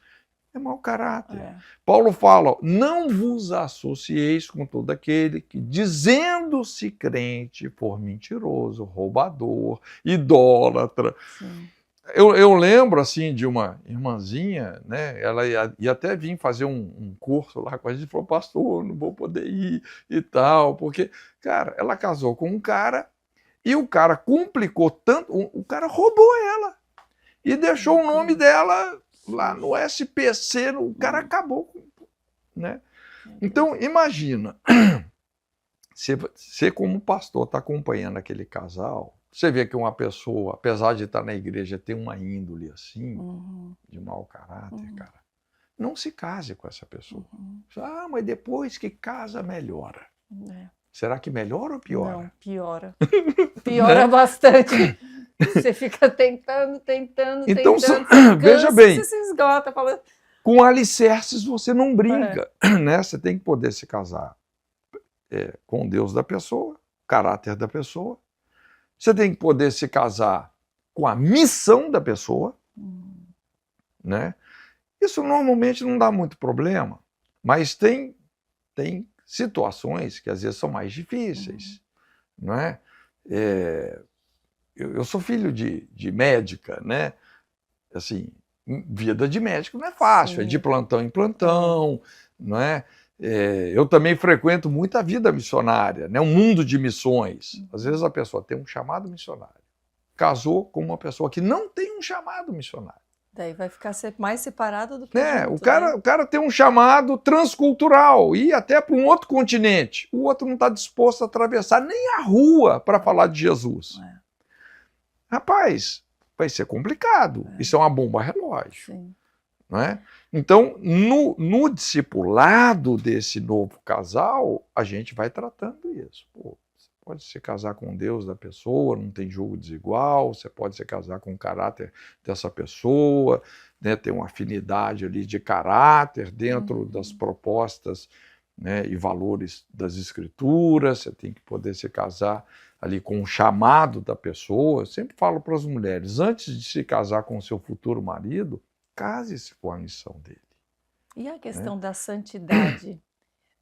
S2: é mau caráter. Paulo fala, não vos associeis com todo aquele que, dizendo-se crente, for mentiroso, roubador, idólatra. Eu lembro, assim, de uma irmãzinha, né? Ela ia até vir fazer um curso lá com a gente, falou, pastor, não vou poder ir e tal, porque, cara, ela casou com um cara, e o cara complicou tanto, o cara roubou ela e deixou o nome dela lá no SPC, o cara acabou com, né? Então, imagina, você como pastor está acompanhando aquele casal, você vê que uma pessoa, apesar de estar na igreja, tem uma índole assim, de mau caráter, cara, não se case com essa pessoa. Ah, mas depois que casa, melhora. Será que melhora ou piora?
S1: Não, piora. Piora bastante. Você fica tentando,
S2: então,
S1: tentando,
S2: veja bem,
S1: você se esgota falando.
S2: Com alicerces você não brinca, né? Você tem que poder se casar com o Deus da pessoa, o caráter da pessoa. Você tem que poder se casar com a missão da pessoa, né? Isso normalmente não dá muito problema, mas tem situações que às vezes são mais difíceis, não é? Eu sou filho de médica, né? Assim, vida de médico não é fácil, é de plantão em plantão, não é? Eu também frequento muito a vida missionária, né? Um mundo de missões. Às vezes a pessoa tem um chamado missionário, casou com uma pessoa que não tem um chamado missionário.
S1: Daí vai ficar mais separado do que
S2: junto, o cara tem um chamado transcultural, ir até para um outro continente. O outro não está disposto a atravessar nem a rua para falar de Jesus. Rapaz, vai ser complicado. Isso é uma bomba relógio. Não é? Então, no discipulado desse novo casal, a gente vai tratando isso. Pô, você pode se casar com Deus da pessoa, não tem julgo desigual, você pode se casar com o caráter dessa pessoa, né, ter uma afinidade ali de caráter dentro das propostas, né, e valores das escrituras, você tem que poder se casar ali com o chamado da pessoa. Eu sempre falo para as mulheres, antes de se casar com o seu futuro marido, case-se com a missão dele.
S1: E a questão da santidade?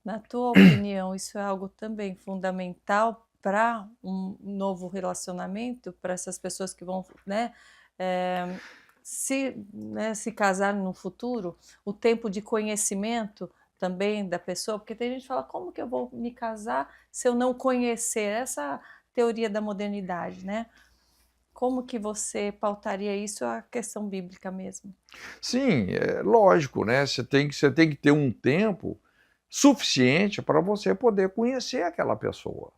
S1: Na tua opinião, isso é algo também fundamental para um novo relacionamento, para essas pessoas que vão, né, se casar no futuro, o tempo de conhecimento também da pessoa, porque tem gente que fala, como que eu vou me casar se eu não conhecer? Essa teoria da modernidade, né? Como que você pautaria isso à questão bíblica mesmo?
S2: Sim, é lógico, né? Você tem que ter um tempo suficiente para você poder conhecer aquela pessoa,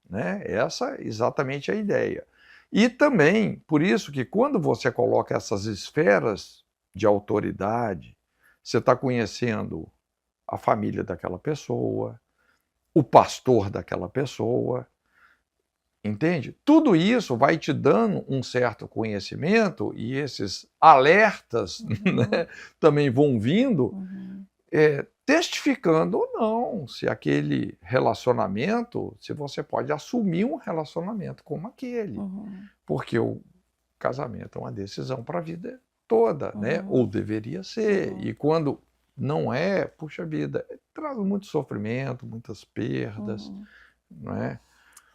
S2: né? Essa é exatamente a ideia. E também, por isso que quando você coloca essas esferas de autoridade, você está conhecendo a família daquela pessoa, o pastor daquela pessoa, entende? Tudo isso vai te dando um certo conhecimento e esses alertas né, também vão vindo testificando ou não se aquele relacionamento, se você pode assumir um relacionamento como aquele. Porque o casamento é uma decisão para a vida toda, né? Ou deveria ser. E quando não é, puxa vida, traz muito sofrimento, muitas perdas, não é?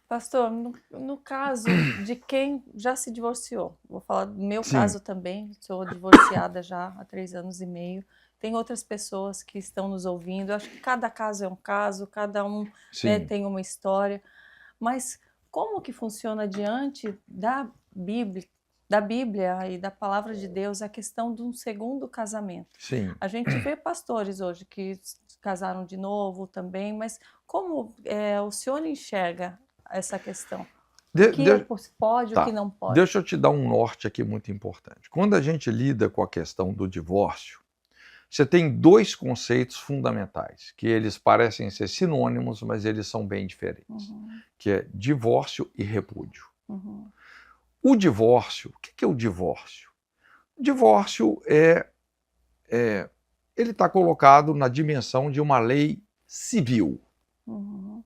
S1: Pastor, no caso de quem já se divorciou, vou falar do meu
S2: Sim.
S1: caso também, sou divorciada já há 3 anos e meio, tem outras pessoas que estão nos ouvindo, acho que cada caso é um caso, cada um tem uma história, mas como que funciona diante da Bíblia e da Palavra de Deus a questão de um segundo casamento?
S2: Sim.
S1: A gente vê pastores hoje que casaram de novo também, mas como o senhor enxerga essa questão? O que pode, o que não pode?
S2: Deixa eu te dar um norte aqui muito importante. Quando a gente lida com a questão do divórcio, você tem 2 conceitos fundamentais, que eles parecem ser sinônimos, mas eles são bem diferentes, que é divórcio e repúdio. O divórcio, o que é o divórcio? O divórcio ele está colocado na dimensão de uma lei civil,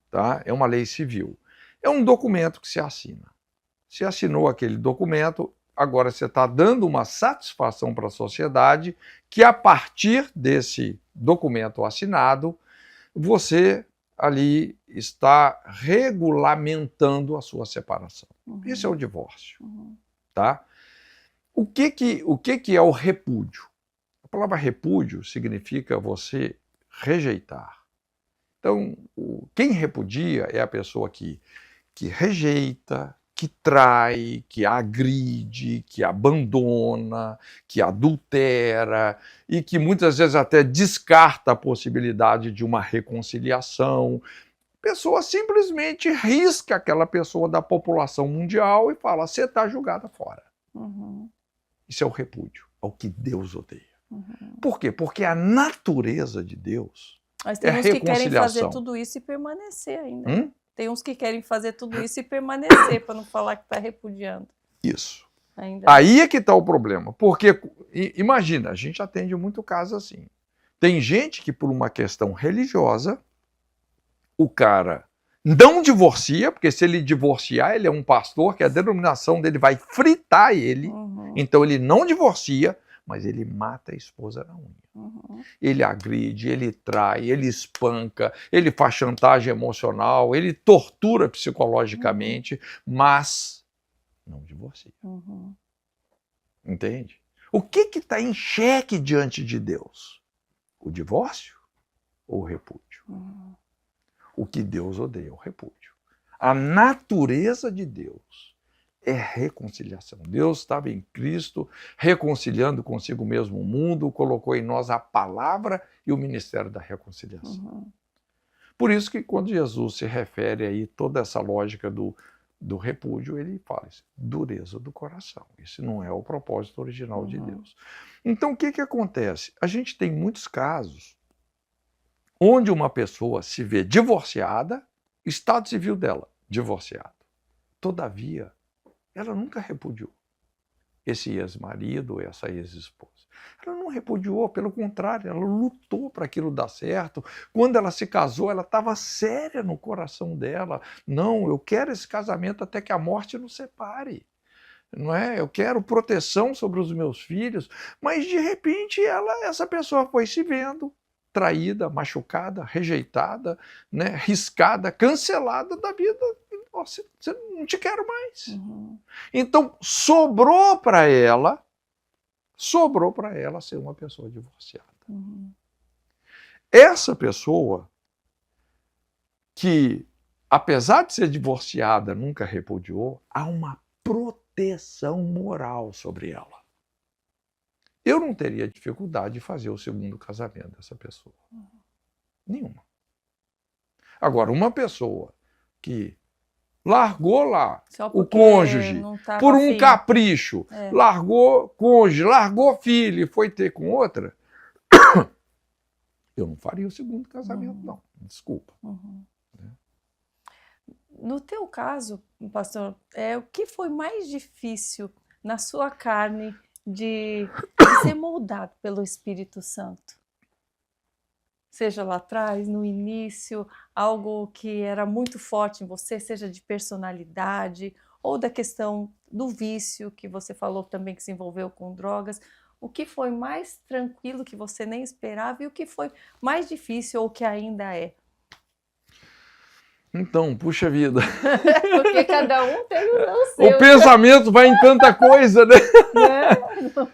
S2: tá? É uma lei civil. É um documento que se assina. Você assinou aquele documento, agora você está dando uma satisfação para a sociedade que a partir desse documento assinado, você ali está regulamentando a sua separação. Isso é o divórcio. Tá? O que é o repúdio? A palavra repúdio significa você rejeitar. Então, quem repudia é a pessoa que rejeita, que trai, que agride, que abandona, que adultera e que muitas vezes até descarta a possibilidade de uma reconciliação. A pessoa simplesmente risca aquela pessoa da população mundial e fala, você está julgada fora. Isso é o repúdio, é o que Deus odeia. Por quê? Porque a natureza de Deus
S1: Mas tem uns que querem fazer tudo isso e permanecer ainda. Tem uns que querem fazer tudo isso e permanecer, para não falar que está repudiando.
S2: Isso.
S1: Ainda.
S2: Aí é que está o problema. Porque, imagina, a gente atende muito caso assim. Tem gente que, por uma questão religiosa, o cara não divorcia, porque se ele divorciar, ele é um pastor, que a denominação dele vai fritar ele. Então ele não divorcia, mas ele mata a esposa na unha. Ele agride, ele trai, ele espanca, ele faz chantagem emocional, ele tortura psicologicamente, mas não divorcia. Entende? O que está em xeque diante de Deus? O divórcio ou o repúdio? O que Deus odeia é o repúdio. A natureza de Deus é reconciliação. Deus estava em Cristo, reconciliando consigo mesmo o mundo, colocou em nós a palavra e o ministério da reconciliação. Por isso que quando Jesus se refere aí toda essa lógica do repúdio, ele fala isso, dureza do coração. Isso não é o propósito original de Deus. Então o que acontece? A gente tem muitos casos onde uma pessoa se vê divorciada, estado civil dela, divorciado. Todavia, ela nunca repudiou esse ex-marido, essa ex-esposa. Ela não repudiou, pelo contrário, ela lutou para aquilo dar certo. Quando ela se casou, ela estava séria no coração dela. Não, eu quero esse casamento até que a morte nos separe. Não é? Eu quero proteção sobre os meus filhos. Mas, de repente, essa pessoa foi se vendo traída, machucada, rejeitada, né, riscada, cancelada da vida. Você não te quero mais. Então, sobrou para ela ser uma pessoa divorciada. Essa pessoa que, apesar de ser divorciada, nunca repudiou, há uma proteção moral sobre ela. Eu não teria dificuldade de fazer o segundo casamento dessa pessoa. Nenhuma. Agora, uma pessoa que largou lá o cônjuge por um capricho, largou o cônjuge, largou filho e foi ter com outra, eu não faria o segundo casamento, não. Desculpa.
S1: No teu caso, pastor, o que foi mais difícil na sua carne de ser moldado pelo Espírito Santo? Seja lá atrás, no início, algo que era muito forte em você, seja de personalidade ou da questão do vício, que você falou também que se envolveu com drogas. O que foi mais tranquilo que você nem esperava e o que foi mais difícil ou que ainda é?
S2: Então, puxa vida.
S1: Porque cada um tem o seu.
S2: O pensamento vai em tanta coisa, né?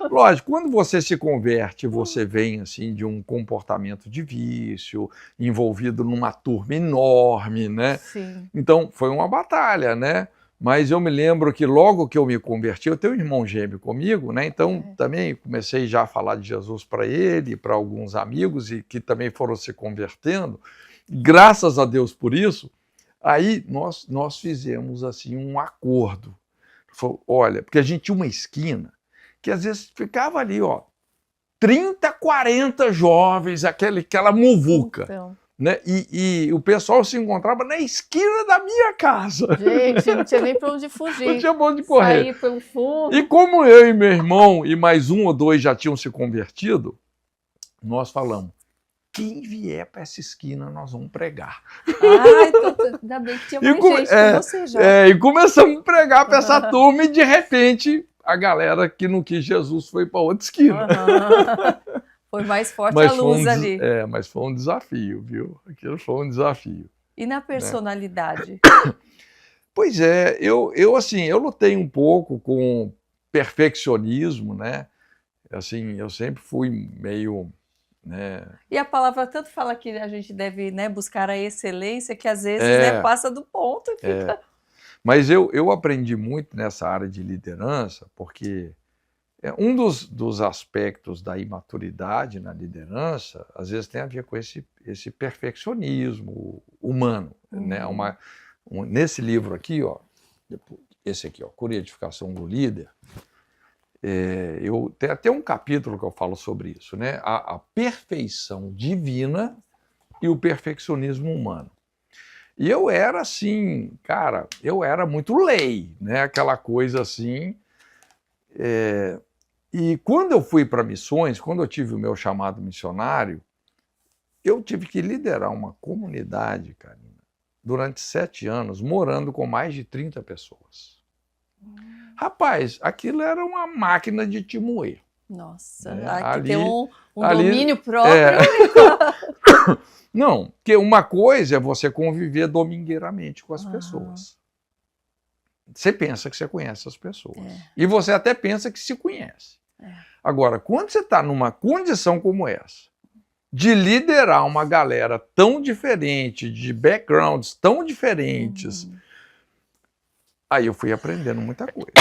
S2: Lógico, quando você se converte, você vem assim de um comportamento de vício, envolvido numa turma enorme, né?
S1: Sim.
S2: Então, foi uma batalha, né? Mas eu me lembro que logo que eu me converti, eu tenho um irmão gêmeo comigo, né? Então, também comecei já a falar de Jesus para ele, para alguns amigos, e que também foram se convertendo. Graças a Deus por isso. Aí nós fizemos assim um acordo. Falou, olha, porque a gente tinha uma esquina que às vezes ficava ali, ó, 30, 40 jovens, aquela muvuca.
S1: Então.
S2: Né? E o pessoal se encontrava na esquina da minha casa.
S1: Gente, não tinha nem para onde fugir.
S2: Não tinha para onde correr.
S1: Sair pelo fundo.
S2: E como eu e meu irmão e mais um ou dois já tinham se convertido, nós falamos, quem vier para essa esquina, nós vamos pregar.
S1: Então, ainda bem que tinha mais gente que você já.
S2: E começamos a pregar para essa turma e, de repente, a galera que não quis Jesus foi para outra esquina.
S1: Foi mais forte a luz ali.
S2: Mas foi um desafio, viu? Aquilo foi um desafio.
S1: E na personalidade?
S2: Né? Pois é, eu lutei um pouco com perfeccionismo, né? Assim, eu sempre fui meio... Né?
S1: E a palavra tanto fala que a gente deve, né, buscar a excelência, que às vezes né, passa do ponto e fica...
S2: Mas eu aprendi muito nessa área de liderança, porque um dos aspectos da imaturidade na liderança, às vezes tem a ver com esse perfeccionismo humano. Né? Nesse livro aqui, ó, esse aqui, ó, Cura e Edificação do Líder, eu tenho até um capítulo que eu falo sobre isso, né? A perfeição divina e o perfeccionismo humano. E eu era assim, cara, eu era muito lei, né? Aquela coisa assim. E quando eu fui para missões, quando eu tive o meu chamado missionário, eu tive que liderar uma comunidade, Karina, durante 7 anos, morando com mais de 30 pessoas. Rapaz, aquilo era uma máquina de te moer.
S1: Nossa, aqui tem um domínio próprio.
S2: Não, porque uma coisa é você conviver domingueiramente com as pessoas. Você pensa que você conhece as pessoas. E você até pensa que se conhece. Agora, quando você está numa condição como essa, de liderar uma galera tão diferente, de backgrounds tão diferentes... Aí eu fui aprendendo muita coisa,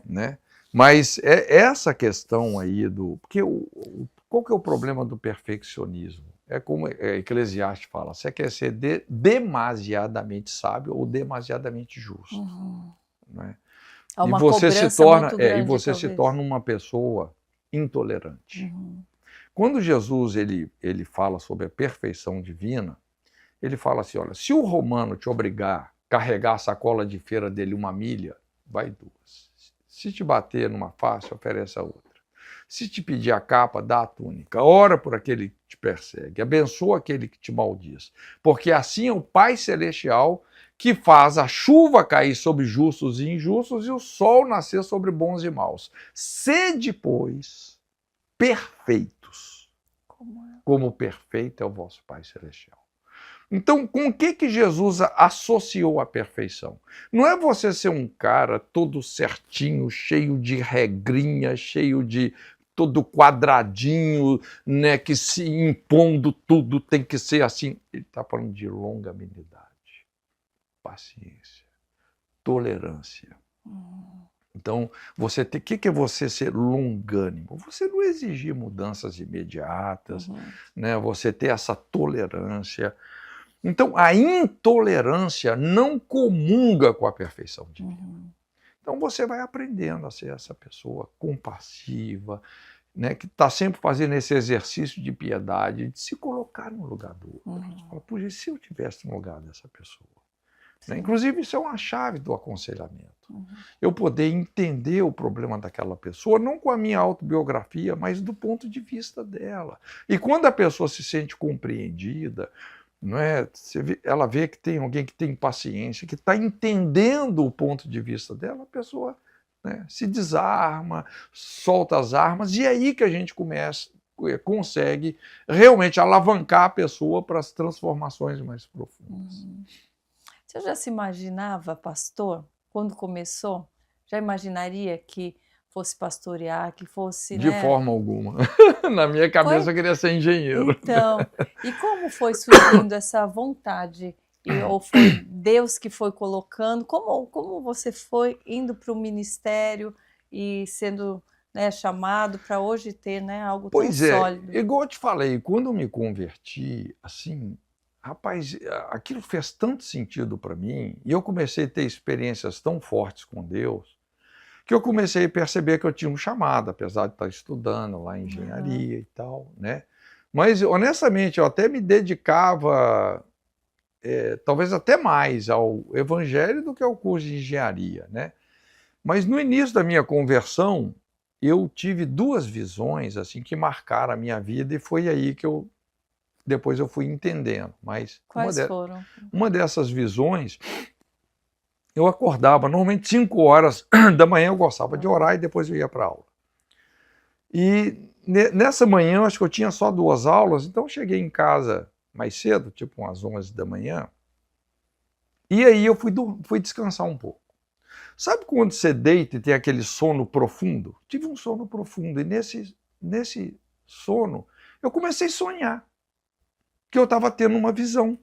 S2: né? Mas essa questão aí porque qual que é o problema do perfeccionismo? É como Eclesiastes fala, você quer ser demasiadamente sábio ou demasiadamente justo. Né?
S1: E você
S2: se torna uma pessoa intolerante. Quando Jesus ele fala sobre a perfeição divina, ele fala assim, olha, se o romano te obrigar carregar a sacola de feira dele 1 milha, vai 2. Se te bater numa face, oferece a outra. Se te pedir a capa, dá a túnica. Ora por aquele que te persegue. Abençoa aquele que te maldiz. Porque assim é o Pai Celestial que faz a chuva cair sobre justos e injustos e o sol nascer sobre bons e maus. Sede, pois, perfeitos, como perfeito é o vosso Pai Celestial. Então, com o que Jesus associou a perfeição? Não é você ser um cara todo certinho, cheio de regrinha, cheio de todo quadradinho, né, que se impondo tudo tem que ser assim. Ele está falando de longanimidade, paciência, tolerância. Então, você tem, o que é você ser longânimo? Você não exigir mudanças imediatas, né? Você ter essa tolerância. Então, a intolerância não comunga com a perfeição divina. Então, você vai aprendendo a ser essa pessoa compassiva, né, que está sempre fazendo esse exercício de piedade, de se colocar no lugar do outro. Você fala, puxa, e se eu estivesse no lugar dessa pessoa? Né? Inclusive, isso é uma chave do aconselhamento. Eu poder entender o problema daquela pessoa, não com a minha autobiografia, mas do ponto de vista dela. E quando a pessoa se sente compreendida, não é? Ela vê que tem alguém que tem paciência, que está entendendo o ponto de vista dela, a pessoa, né, se desarma, solta as armas, e é aí que a gente consegue realmente alavancar a pessoa para as transformações mais profundas.
S1: Você já se imaginava, pastor, quando começou? Já imaginaria que fosse pastorear, que fosse...
S2: De forma alguma. Na minha cabeça eu queria ser engenheiro.
S1: Então, e como foi surgindo essa vontade? Ou foi Deus que foi colocando? Como você foi indo para o ministério e sendo, né, chamado para hoje ter, né, algo tão sólido?
S2: Pois é, igual eu te falei, quando eu me converti, assim, rapaz, aquilo fez tanto sentido para mim, e eu comecei a ter experiências tão fortes com Deus, que eu comecei a perceber que eu tinha um chamado, apesar de estar estudando lá em engenharia e tal, né? Mas, honestamente, eu até me dedicava, talvez até mais ao evangelho do que ao curso de engenharia, né? Mas no início da minha conversão, eu tive duas visões assim que marcaram a minha vida, e foi aí que depois eu fui entendendo. Mas
S1: quais foram?
S2: Uma dessas visões, eu acordava, normalmente 5 horas da manhã eu gostava de orar e depois eu ia para a aula. E nessa manhã, acho que eu tinha só 2 aulas, então eu cheguei em casa mais cedo, tipo umas 11 da manhã, e aí eu fui descansar um pouco. Sabe quando você deita e tem aquele sono profundo? Tive um sono profundo, e nesse sono eu comecei a sonhar que eu estava tendo uma visão.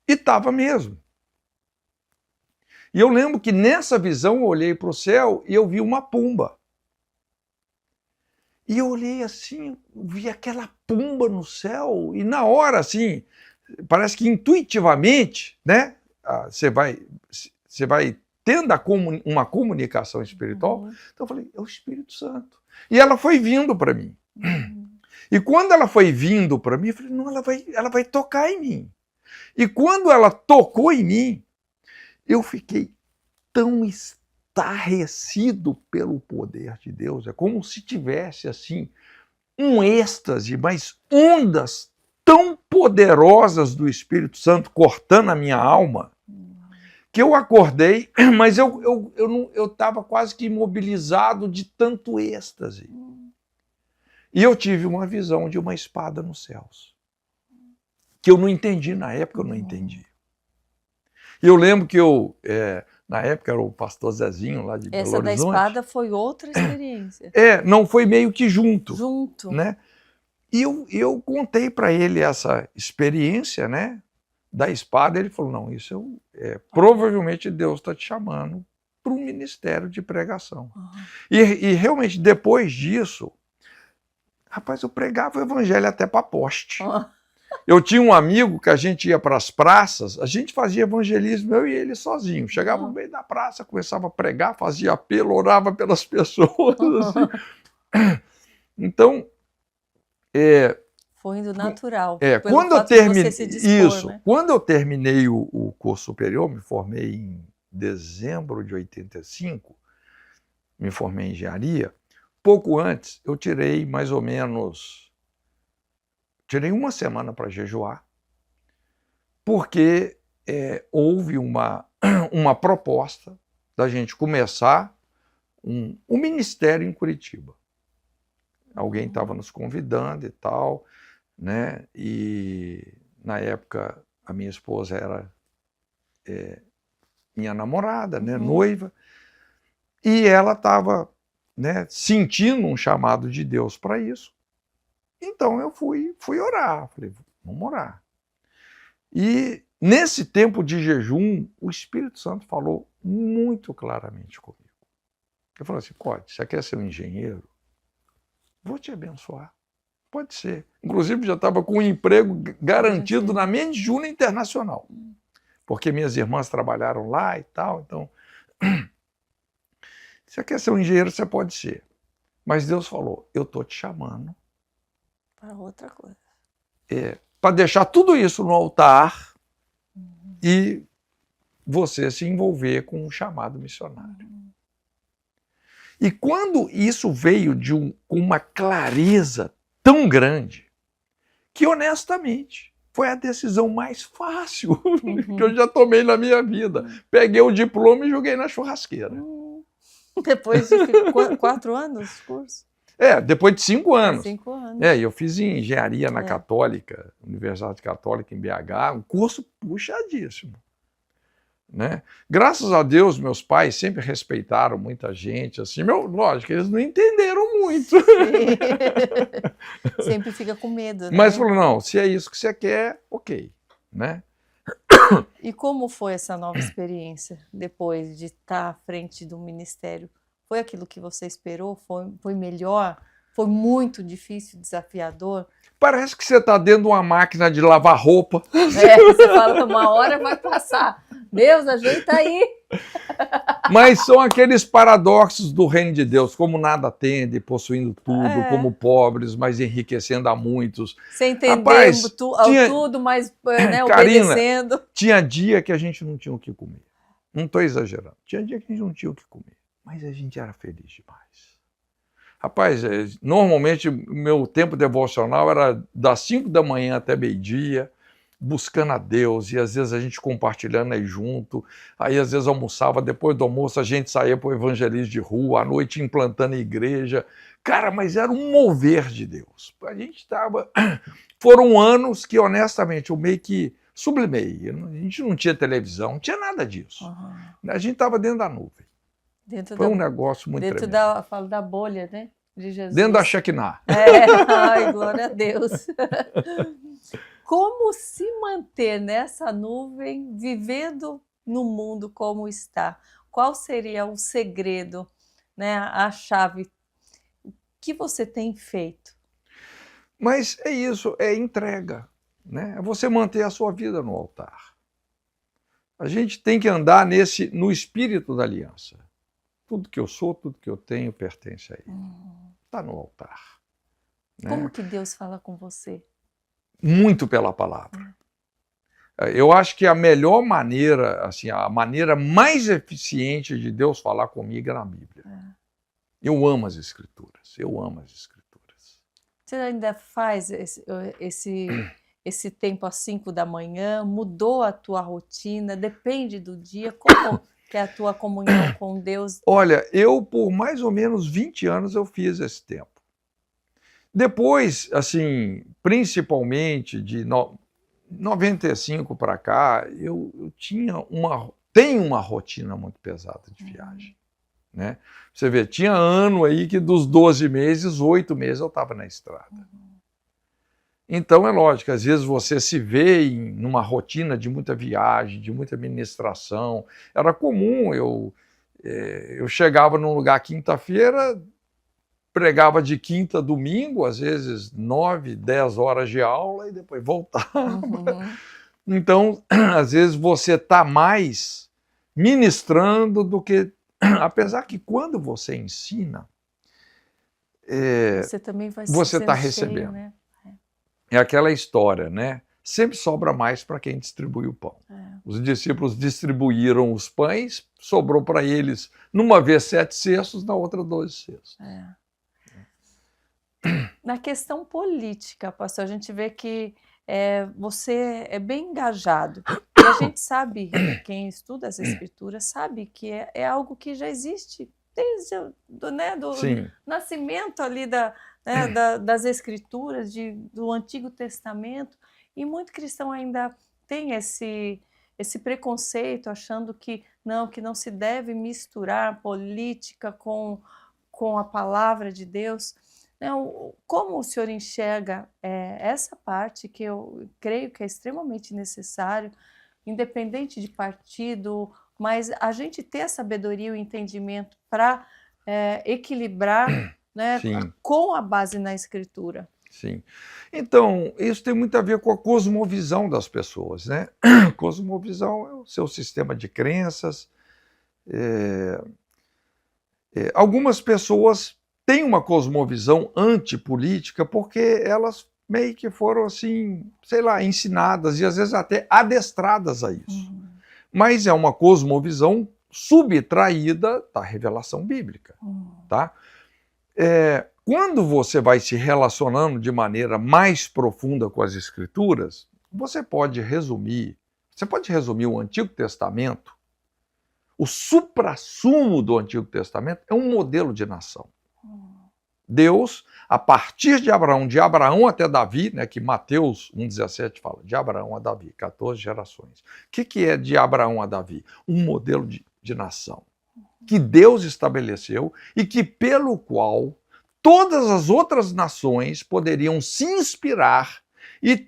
S2: E estava mesmo. E eu lembro que nessa visão eu olhei para o céu e eu vi uma pomba. E eu olhei assim, vi aquela pomba no céu, e na hora, assim, parece que intuitivamente, né, você vai tendo uma comunicação espiritual. Então eu falei, é o Espírito Santo. E ela foi vindo para mim. E quando ela foi vindo para mim, eu falei, não, ela vai tocar em mim. E quando ela tocou em mim, eu fiquei tão estarrecido pelo poder de Deus. É como se tivesse assim um êxtase, mas ondas tão poderosas do Espírito Santo cortando a minha alma, que eu acordei, mas eu estava quase que imobilizado de tanto êxtase. E eu tive uma visão de uma espada nos céus, que eu não entendi, na época eu não entendi. E eu lembro que na época era o pastor Zezinho lá de Belo Horizonte.
S1: Essa da espada foi outra experiência.
S2: Não, foi meio que junto.
S1: Junto.
S2: Né? E eu contei para ele essa experiência, né, da espada. Ele falou, não, isso provavelmente Deus está te chamando para um ministério de pregação. E realmente, depois disso, rapaz, eu pregava o evangelho até para poste. Eu tinha um amigo que a gente ia para as praças, a gente fazia evangelismo, eu e ele sozinho. Chegava no meio da praça, começava a pregar, fazia apelo, orava pelas pessoas. Assim. Então,
S1: foi indo natural.
S2: Quando eu terminei isso, né? Quando eu terminei o curso superior, me formei em dezembro de 85, me formei em engenharia. Pouco antes, eu tirei mais ou menos... Tirei uma semana para jejuar, porque houve uma proposta da gente começar um ministério em Curitiba. Alguém estava nos convidando e tal. né? E na época a minha esposa era minha namorada, né? Noiva, e ela estava, né, sentindo um chamado de Deus para isso. Então eu fui orar, falei, vamos orar. E nesse tempo de jejum, o Espírito Santo falou muito claramente comigo. Ele falou assim, Code, você quer ser um engenheiro? Vou te abençoar. Pode ser. Inclusive já estava com um emprego garantido na Mediúna Internacional, porque minhas irmãs trabalharam lá e tal, então... Você quer ser um engenheiro, você pode ser. Mas Deus falou, eu estou te chamando
S1: para outra coisa.
S2: Para deixar tudo isso no altar e você se envolver com um chamado missionário. E quando isso veio com uma clareza tão grande, que honestamente foi a decisão mais fácil que eu já tomei na minha vida. Peguei o diploma e joguei na churrasqueira.
S1: Depois de 4 anos de curso?
S2: Depois de 5 anos.
S1: 5 anos.
S2: Eu fiz engenharia na Católica, Universidade Católica em BH, um curso puxadíssimo. Né? Graças a Deus, meus pais sempre respeitaram muita gente, assim, lógico, eles não entenderam muito.
S1: Sempre fica com medo, né?
S2: Mas falou, não, se é isso que você quer, ok, né?
S1: E como foi essa nova experiência, depois de estar à frente do ministério? Foi aquilo que você esperou? Foi melhor? Foi muito difícil, desafiador?
S2: Parece que você está dentro de uma máquina de lavar roupa.
S1: Você fala, uma hora vai passar. Deus, ajeita aí.
S2: Mas são aqueles paradoxos do reino de Deus, como nada tende, possuindo tudo, como pobres, mas enriquecendo a muitos.
S1: Sem entender tudo, mas obedecendo.
S2: Karina, tinha dia que a gente não tinha o que comer. Não estou exagerando. Tinha dia que a gente não tinha o que comer, mas a gente era feliz demais. Rapaz, normalmente o meu tempo devocional era das 5 da manhã até meio-dia, buscando a Deus, e às vezes a gente compartilhando aí junto, aí às vezes almoçava, depois do almoço a gente saía para o evangelismo de rua, à noite implantando a igreja. Cara, mas era um mover de Deus. A gente estava... Foram anos que, honestamente, eu meio que sublimei. A gente não tinha televisão, não tinha nada disso. A gente estava dentro da nuvem. Foi um negócio muito tremendo.
S1: Falo da bolha, né? De Jesus.
S2: Dentro da Shekinah.
S1: Ai, glória a Deus. Como se manter nessa nuvem, vivendo no mundo como está? Qual seria o segredo, né, a chave? O que você tem feito?
S2: Mas é isso, é entrega, né? É você manter a sua vida no altar. A gente tem que andar no espírito da aliança. Tudo que eu sou, tudo que eu tenho pertence a Ele. Está no altar. Né?
S1: Como que Deus fala com você?
S2: Muito pela palavra. Eu acho que a melhor maneira, assim, a maneira mais eficiente de Deus falar comigo é na Bíblia. Eu amo as Escrituras, eu amo as Escrituras.
S1: Você ainda faz esse tempo às 5 da manhã? Mudou a tua rotina? Depende do dia? Como que é a tua comunhão com Deus?
S2: Olha, eu por mais ou menos 20 anos eu fiz esse tempo. Depois, assim, principalmente de 95 para cá, eu tenho uma rotina muito pesada de viagem. Né? Você vê, tinha ano aí que dos 12 meses, 8 meses eu estava na estrada. Então é lógico, às vezes você se vê numa rotina de muita viagem, de muita ministração. Era comum, eu chegava num lugar quinta-feira, pregava de quinta a domingo, às vezes 9, 10 horas de aula e depois voltava. Então, às vezes você está mais ministrando do que... Apesar que quando você ensina, você está recebendo.
S1: Cheio, né?
S2: É aquela história, né? Sempre sobra mais para quem distribui o pão. Os discípulos distribuíram os pães, sobrou para eles, numa vez 7 cestos, na outra 12 cestos.
S1: Na questão política, pastor, a gente vê que você é bem engajado. E a gente sabe, quem estuda as Escrituras, sabe que é algo que já existe desde do nascimento ali né, das Escrituras, do Antigo Testamento, e muito cristão ainda tem esse preconceito, achando que não se deve misturar política com a palavra de Deus. Né, como o senhor enxerga essa parte, que eu creio que é extremamente necessário, independente de partido, mas a gente ter a sabedoria e o entendimento para equilibrar, né,
S2: Sim,
S1: com a base na Escritura?
S2: sim. Então, isso tem muito a ver com a cosmovisão das pessoas, né? Cosmovisão é o seu sistema de crenças. Algumas pessoas têm uma cosmovisão antipolítica porque elas meio que foram, assim, sei lá, ensinadas e às vezes até adestradas a isso. Mas é uma cosmovisão subtraída da revelação bíblica, tá? Quando você vai se relacionando de maneira mais profunda com as Escrituras, você pode resumir o Antigo Testamento, o suprassumo do Antigo Testamento é um modelo de nação. Deus, a partir de Abraão até Davi, né, que Mateus 1,17 fala, de Abraão a Davi, 14 gerações. O que é de Abraão a Davi? Um modelo de nação que Deus estabeleceu e que pelo qual todas as outras nações poderiam se inspirar e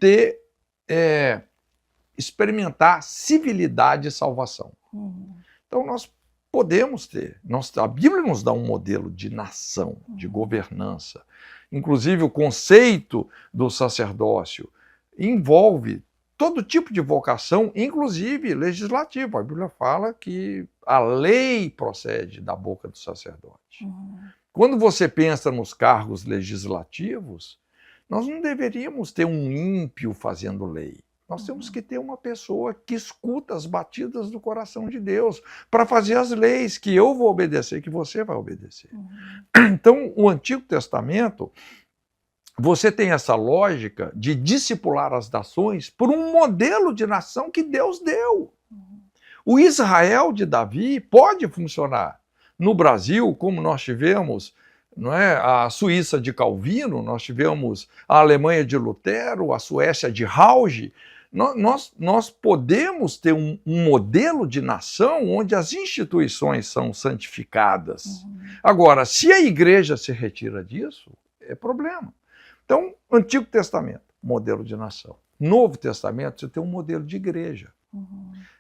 S2: experimentar civilidade e salvação. Então nós podemos ter, a Bíblia nos dá um modelo de nação, de governança. Inclusive o conceito do sacerdócio envolve todo tipo de vocação, inclusive legislativa. A Bíblia fala que a lei procede da boca do sacerdote. Quando você pensa nos cargos legislativos, nós não deveríamos ter um ímpio fazendo lei. Nós temos que ter uma pessoa que escuta as batidas do coração de Deus para fazer as leis que eu vou obedecer, que você vai obedecer. Então, o Antigo Testamento, você tem essa lógica de discipular as nações por um modelo de nação que Deus deu. O Israel de Davi pode funcionar. No Brasil, como nós tivemos, não é, a Suíça de Calvino, nós tivemos a Alemanha de Lutero, a Suécia de Hauge. Nós podemos ter um modelo de nação onde as instituições são santificadas. Agora, se a igreja se retira disso, é problema. Então, Antigo Testamento, modelo de nação. Novo Testamento, você tem um modelo de igreja.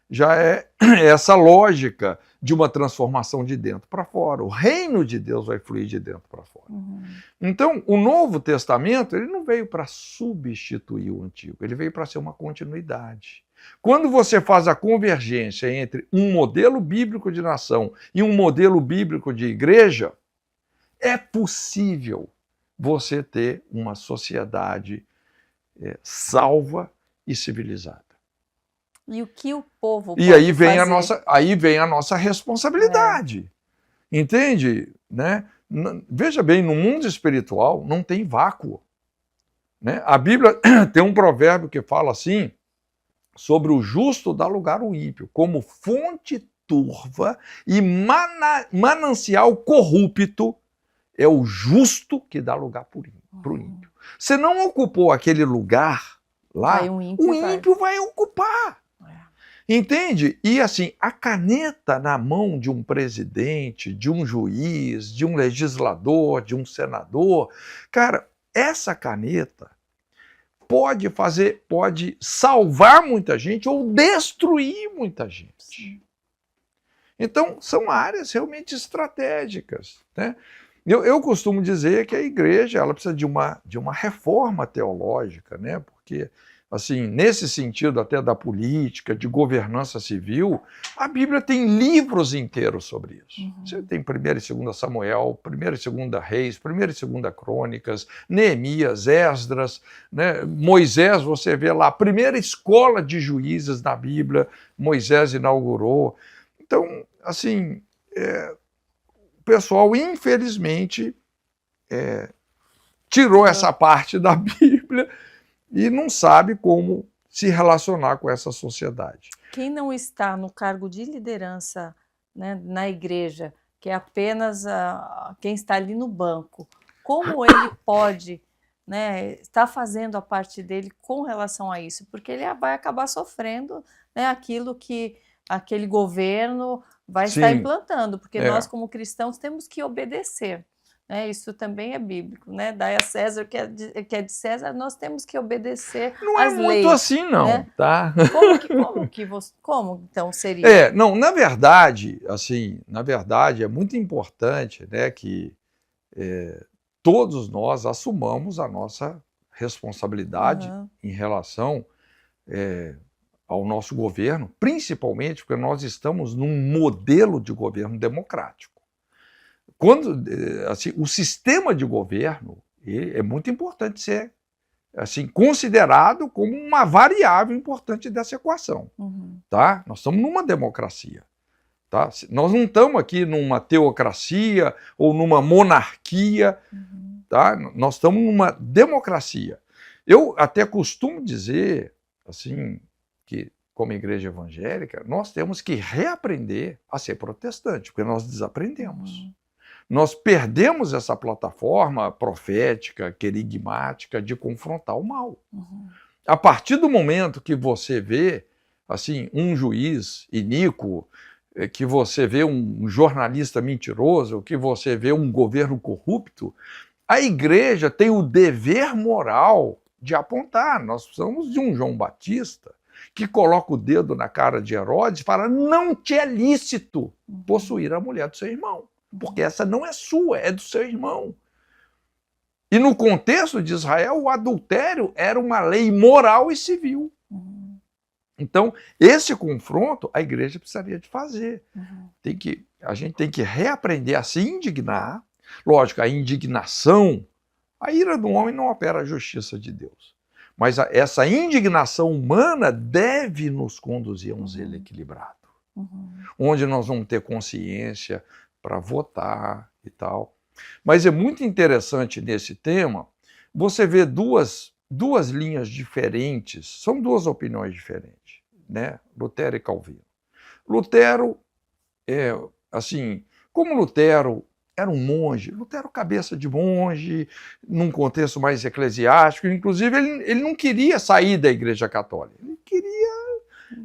S2: Já é essa lógica de uma transformação de dentro para fora. O reino de Deus vai fluir de dentro para fora. Então, o Novo Testamento, ele não veio para substituir o Antigo, ele veio para ser uma continuidade. Quando você faz a convergência entre um modelo bíblico de nação e um modelo bíblico de igreja, é possível você ter uma sociedade salva e civilizada.
S1: E o que o povo
S2: pode fazer? Aí vem a nossa responsabilidade. Entende? Né? Veja bem, no mundo espiritual não tem vácuo. Né? A Bíblia tem um provérbio que fala assim, sobre o justo dá lugar ao ímpio, como fonte turva e manancial corrupto é o justo que dá lugar para o ímpio. Você não ocupou aquele lugar lá, o ímpio vai ocupar. Entende? E assim, a caneta na mão de um presidente, de um juiz, de um legislador, de um senador, cara, essa caneta pode salvar muita gente ou destruir muita gente. Então, são áreas realmente estratégicas, né? Eu costumo dizer que a igreja ela precisa de uma reforma teológica, né? Porque, assim, nesse sentido até da política, de governança civil, a Bíblia tem livros inteiros sobre isso. Você tem 1º e 2º Samuel, 1º e 2º Reis, 1º e 2º Crônicas, Neemias, Esdras, né? Moisés, você vê lá, a primeira escola de juízes na Bíblia, Moisés inaugurou. Então, assim, o pessoal, infelizmente, tirou essa parte da Bíblia e não sabe como se relacionar com essa sociedade.
S1: Quem não está no cargo de liderança, né, na igreja, que é apenas quem está ali no banco, como ele pode, né, estar fazendo a parte dele com relação a isso, porque ele vai acabar sofrendo, né, aquilo que aquele governo vai estar
S2: Sim,
S1: implantando, porque
S2: é.
S1: nós como cristãos temos que obedecer. Isso também é bíblico, né? Dai a César o que é de César, nós temos que obedecer
S2: Não é
S1: às
S2: muito
S1: leis,
S2: assim não,
S1: né?
S2: tá?
S1: Como então seria?
S2: Não, na verdade, assim, é muito importante, né, que todos nós assumamos a nossa responsabilidade
S1: Aham.
S2: em relação ao nosso governo, principalmente porque nós estamos num modelo de governo democrático. Assim, o sistema de governo é muito importante ser assim, considerado como uma variável importante dessa equação.
S1: Uhum.
S2: Tá? Nós estamos numa democracia. Tá? Nós não estamos aqui numa teocracia ou numa monarquia.
S1: Uhum.
S2: Tá? Nós estamos numa democracia. Eu até costumo dizer assim, que como igreja evangélica, nós temos que reaprender a ser protestante, porque nós desaprendemos.
S1: Uhum.
S2: Nós perdemos essa plataforma profética, querigmática de confrontar o mal.
S1: Uhum.
S2: A partir do momento que você vê assim, um juiz iníquo, que você vê um jornalista mentiroso, que você vê um governo corrupto, a igreja tem o dever moral de apontar. Nós precisamos de um João Batista que coloca o dedo na cara de Herodes e fala: não te é lícito possuir a mulher do seu irmão, porque essa não é sua, é do seu irmão. E no contexto de Israel, o adultério era uma lei moral e civil. Então, esse confronto a igreja precisaria de fazer. A gente tem que reaprender a se indignar. Lógico, a indignação, a ira do homem não opera a justiça de Deus. Mas essa indignação humana deve nos conduzir a um zelo equilibrado. Onde nós vamos ter consciência para votar e tal. Mas é muito interessante nesse tema você ver duas linhas diferentes, são duas opiniões diferentes, né? Lutero e Calvino. Lutero, assim, como Lutero era um monge, Lutero cabeça de monge, num contexto mais eclesiástico, inclusive ele não queria sair da Igreja Católica, ele queria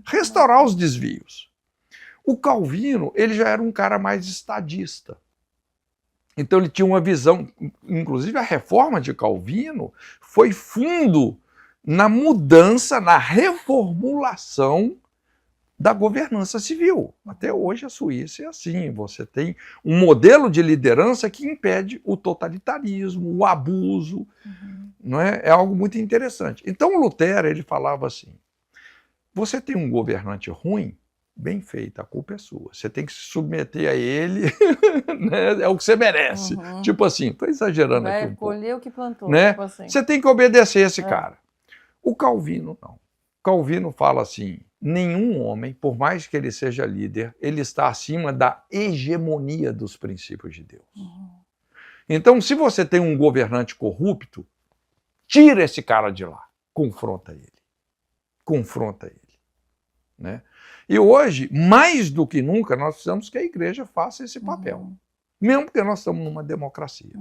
S2: restaurar os desvios. O Calvino, ele já era um cara mais estadista. Então ele tinha uma visão, inclusive a reforma de Calvino foi fundo na mudança, na reformulação da governança civil. Até hoje a Suíça é assim, você tem um modelo de liderança que impede o totalitarismo, o abuso, não é? É algo muito interessante. Então o Lutero, ele falava assim: você tem um governante ruim, bem feito, a culpa é sua. Você tem que se submeter a ele, né? É o que você merece. Tipo assim, estou exagerando aqui um pouco.
S1: Vai colher o que plantou.
S2: Né?
S1: Tipo assim.
S2: Você tem que obedecer esse cara. O Calvino não. Calvino fala assim: nenhum homem, por mais que ele seja líder, ele está acima da hegemonia dos princípios de Deus. Então, se você tem um governante corrupto, tira esse cara de lá, confronta ele. Confronta ele. Né? E hoje, mais do que nunca, nós precisamos que a igreja faça esse papel. Mesmo porque nós estamos numa democracia.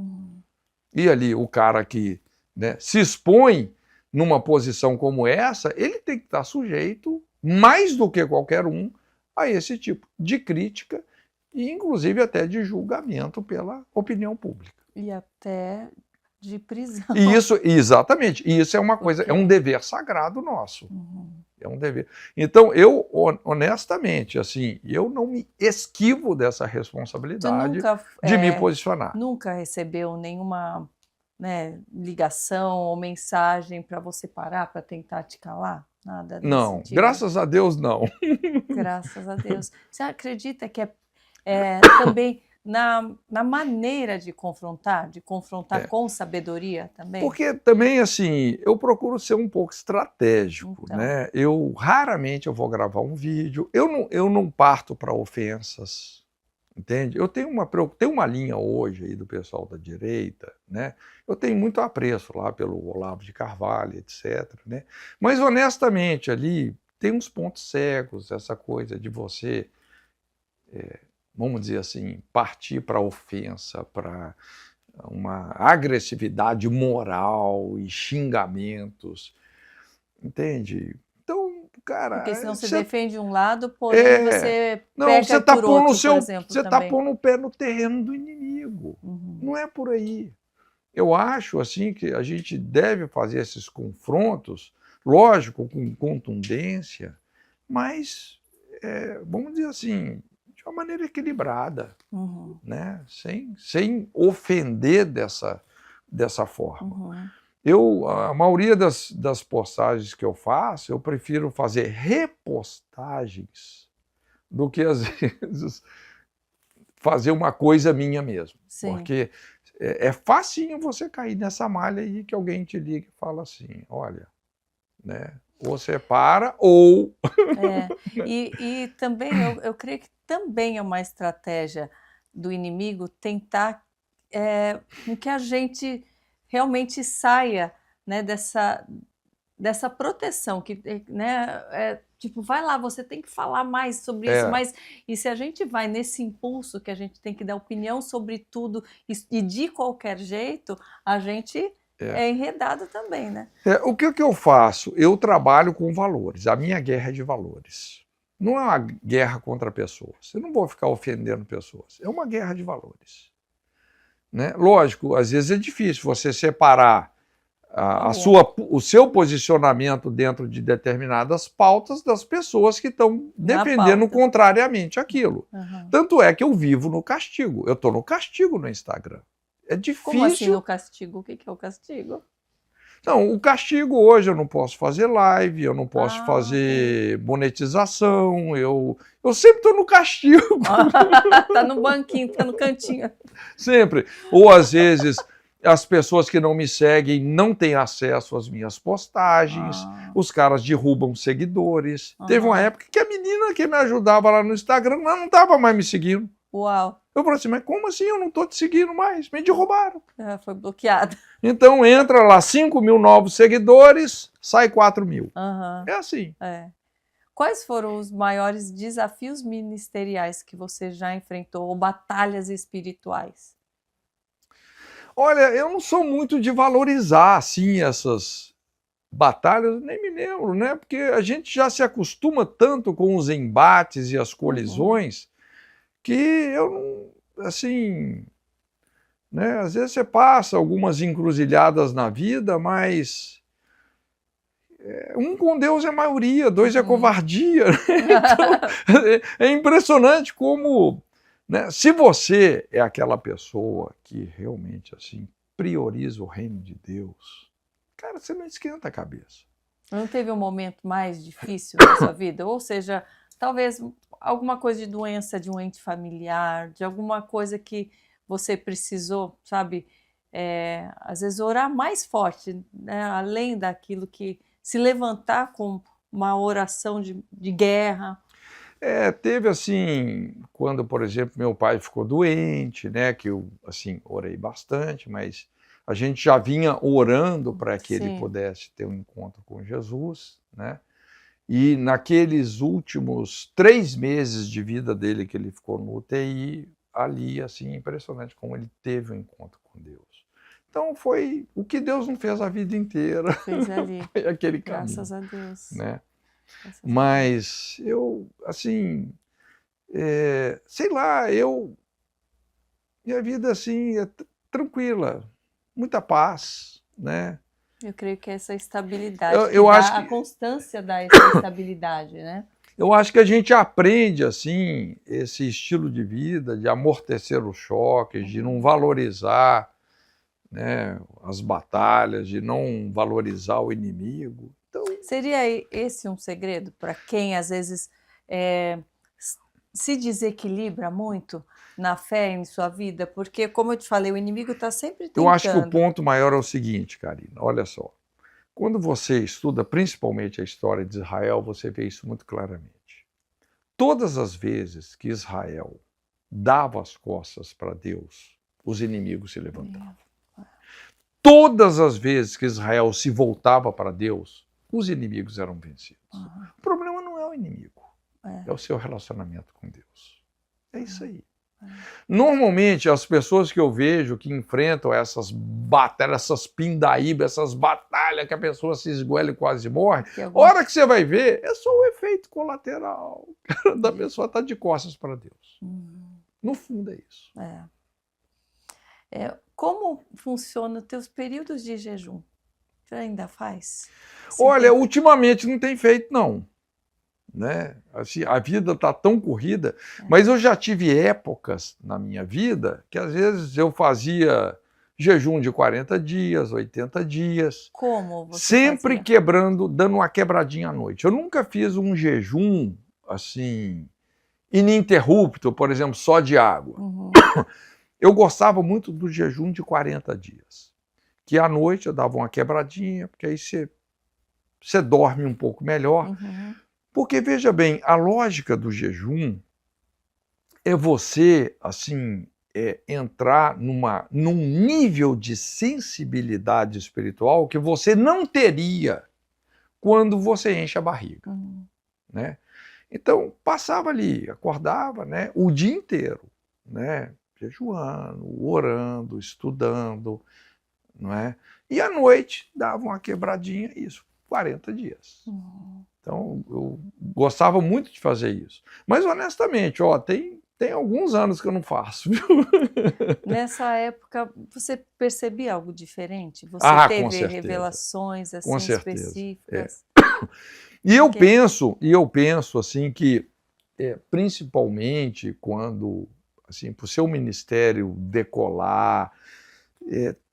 S2: E ali, o cara que, né, se expõe numa posição como essa, ele tem que estar sujeito, mais do que qualquer um, a esse tipo de crítica e, inclusive, até de julgamento pela opinião pública.
S1: E até de prisão.
S2: E isso, exatamente, e isso é uma coisa, é um dever sagrado nosso. É um dever. Então, eu, honestamente, assim, eu não me esquivo dessa responsabilidade de me posicionar.
S1: Nunca recebeu nenhuma, né, ligação ou mensagem para você parar, para tentar te calar? Nada desse
S2: Não,
S1: tipo?
S2: graças a Deus, não.
S1: Graças a Deus. Você acredita que também na maneira de confrontar com sabedoria também?
S2: Porque também, assim, eu procuro ser um pouco estratégico,
S1: Então.
S2: né? Raramente eu vou gravar um vídeo, eu não parto para ofensas, entende? Eu tenho uma linha hoje aí do pessoal da direita, né? Eu tenho muito apreço lá pelo Olavo de Carvalho, etc, né? Mas, honestamente, ali tem uns pontos cegos, essa coisa de você, vamos dizer assim, partir para a ofensa, para uma agressividade moral e xingamentos, entende? Então, cara,
S1: Porque senão você
S2: você
S1: defende um lado, porém você
S2: não, você
S1: peca
S2: está
S1: por outro, por
S2: pondo
S1: exemplo,
S2: você tá
S1: também.
S2: pondo o pé no terreno do inimigo.
S1: Uhum.
S2: Não é por aí. Eu acho assim que a gente deve fazer esses confrontos, lógico, com contundência, mas vamos dizer assim, de uma maneira equilibrada,
S1: Uhum.
S2: né? Sem ofender dessa forma.
S1: Uhum.
S2: A maioria das postagens que eu faço, eu prefiro fazer repostagens do que, às vezes, fazer uma coisa minha mesmo.
S1: Sim.
S2: Porque é facinho você cair nessa malha aí que alguém te liga e fala assim, olha, né, ou você para ou...
S1: E também eu creio que também é uma estratégia do inimigo tentar com que a gente realmente saia, né, dessa proteção que, né, tipo, vai lá, você tem que falar mais sobre isso,
S2: É,
S1: mas e se a gente vai nesse impulso que a gente tem que dar opinião sobre tudo e de qualquer jeito, a gente
S2: é.
S1: é enredado também, né?
S2: O que eu faço? Eu trabalho com valores. A minha guerra é de valores. Não é uma guerra contra pessoas. Eu não vou ficar ofendendo pessoas. É uma guerra de valores. Né? Lógico, às vezes é difícil você separar o seu posicionamento dentro de determinadas pautas das pessoas que estão
S1: Na
S2: defendendo
S1: pauta.
S2: contrariamente aquilo.
S1: Uhum.
S2: Tanto é que eu vivo no castigo. Eu estou no castigo no Instagram. É difícil.
S1: Como assim no castigo? O que é o castigo?
S2: Não, o castigo hoje eu não posso fazer live, eu não posso
S1: Ah,
S2: fazer monetização, eu sempre estou no castigo.
S1: Tá no banquinho, tá no cantinho.
S2: Sempre. Ou às vezes as pessoas que não me seguem não têm acesso às minhas postagens, os caras derrubam seguidores. Teve uma época que a menina que me ajudava lá no Instagram não estava mais me seguindo.
S1: Uau!
S2: Eu falei assim, mas como assim eu não estou te seguindo mais? Me derrubaram.
S1: Foi bloqueada.
S2: Então entra lá 5.000 novos seguidores, sai 4.000. É assim.
S1: Quais foram os maiores desafios ministeriais que você já enfrentou, ou batalhas espirituais?
S2: Olha, eu não sou muito de valorizar assim essas batalhas, nem me lembro, né? Porque a gente já se acostuma tanto com os embates e as colisões que eu não, assim, né? Às vezes você passa algumas encruzilhadas na vida, mas um com Deus é maioria, dois é covardia. Então, é impressionante como, né, se você é aquela pessoa que realmente assim prioriza o reino de Deus, cara, você não esquenta a cabeça.
S1: Não teve um momento mais difícil na sua vida? Ou seja, talvez alguma coisa de doença de um ente familiar, de alguma coisa que você precisou, sabe, às vezes orar mais forte, né, além daquilo que se levantar com uma oração de guerra.
S2: Teve assim, quando, por exemplo, meu pai ficou doente, né, que eu, assim, orei bastante, mas a gente já vinha orando para que ele pudesse ter um encontro com Jesus, né, e naqueles últimos 3 meses de vida dele que ele ficou no UTI, ali, assim, impressionante como ele teve um encontro com Deus. Então foi o que Deus não fez a vida inteira.
S1: Fez ali.
S2: Foi aquele
S1: Graças
S2: caminho,
S1: a Deus.
S2: né?
S1: Graças
S2: Mas eu, assim, sei lá, minha vida assim é tranquila, muita paz, né?
S1: Eu creio que essa estabilidade,
S2: Eu acho
S1: a
S2: que
S1: constância dá essa estabilidade, né?
S2: eu acho que a gente aprende assim esse estilo de vida, de amortecer os choques, de não valorizar, né, as batalhas, de não valorizar o inimigo. Então,
S1: seria esse um segredo para quem às vezes se desequilibra muito na fé em sua vida? Porque, como eu te falei, o inimigo está sempre
S2: eu acho que o
S1: tentando.
S2: ponto maior é o seguinte, Karina, olha só. Quando você estuda principalmente a história de Israel, você vê isso muito claramente. Todas as vezes que Israel dava as costas para Deus, os inimigos se levantavam. Todas as vezes que Israel se voltava para Deus, os inimigos eram vencidos. O problema não é o inimigo, é o seu relacionamento com Deus. É isso aí. Normalmente, as pessoas que eu vejo que enfrentam essas batalhas, essas pindaíbas, essas batalhas que a pessoa se esgoela e quase morre, a hora que você vai ver, é só o efeito colateral. Da pessoa estar de costas para Deus. No fundo é isso.
S1: Como funcionam os teus períodos de jejum? Você ainda faz?
S2: Olha, ultimamente não tem feito, não. Né? Assim, a vida está tão corrida, mas eu já tive épocas na minha vida que às vezes eu fazia jejum de 40 dias, 80 dias.
S1: Como você
S2: sempre
S1: fazia?
S2: Quebrando, dando uma quebradinha à noite. Eu nunca fiz um jejum assim ininterrupto, por exemplo, só de água. Eu gostava muito do jejum de 40 dias, que à noite eu dava uma quebradinha, porque aí você dorme um pouco melhor. Porque, veja bem, a lógica do jejum é você, assim, entrar num nível de sensibilidade espiritual que você não teria quando você enche a barriga. Né? Então, passava ali, acordava, né, o dia inteiro, né, jejuando, orando, estudando, não é? E à noite dava uma quebradinha, isso, 40 dias. Então, eu gostava muito de fazer isso. Mas, honestamente, tem alguns anos que eu não faço. Viu?
S1: Nessa época, você percebia algo diferente? Você
S2: Com
S1: teve
S2: certeza.
S1: revelações assim,
S2: Com certeza.
S1: específicas?
S2: E eu penso assim que, principalmente quando, assim, para o seu ministério decolar,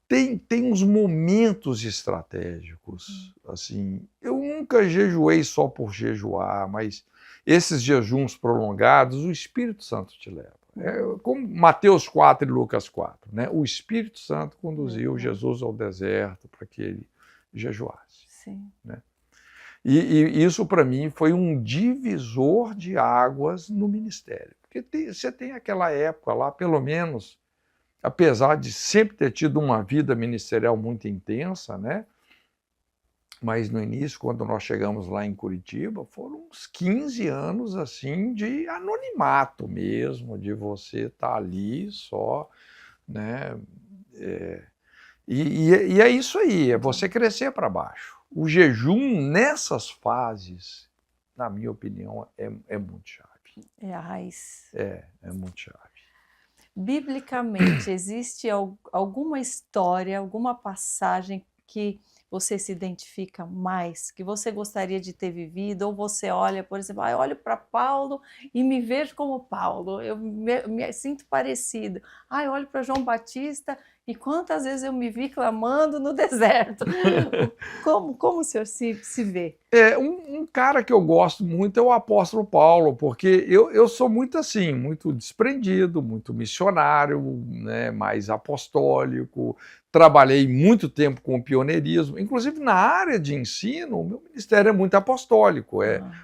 S2: tem uns momentos estratégicos. Assim, eu nunca jejuei só por jejuar, mas esses jejuns prolongados, o Espírito Santo te leva. Como Mateus 4 e Lucas 4. Né? O Espírito Santo conduziu Jesus ao deserto para que ele jejuasse.
S1: Sim.
S2: Né? E isso, para mim, foi um divisor de águas no ministério. Porque você tem aquela época lá, pelo menos, apesar de sempre ter tido uma vida ministerial muito intensa, né? Mas no início, quando nós chegamos lá em Curitiba, foram uns 15 anos assim de anonimato mesmo, de você estar ali só, né? E é isso aí, é você crescer para baixo. O jejum nessas fases, na minha opinião, é muito chave.
S1: É a raiz.
S2: É muito chave.
S1: Biblicamente, existe alguma história, alguma passagem que você se identifica mais, que você gostaria de ter vivido, ou você olha, por exemplo, eu olho para Paulo e me vejo como Paulo, eu me sinto parecido. Eu olho para João Batista e quantas vezes eu me vi clamando no deserto. Como o senhor se vê?
S2: Um cara que eu gosto muito é o apóstolo Paulo, porque eu sou muito assim, muito desprendido, muito missionário, né, mais apostólico, trabalhei muito tempo com pioneirismo, inclusive na área de ensino, o meu ministério é muito apostólico,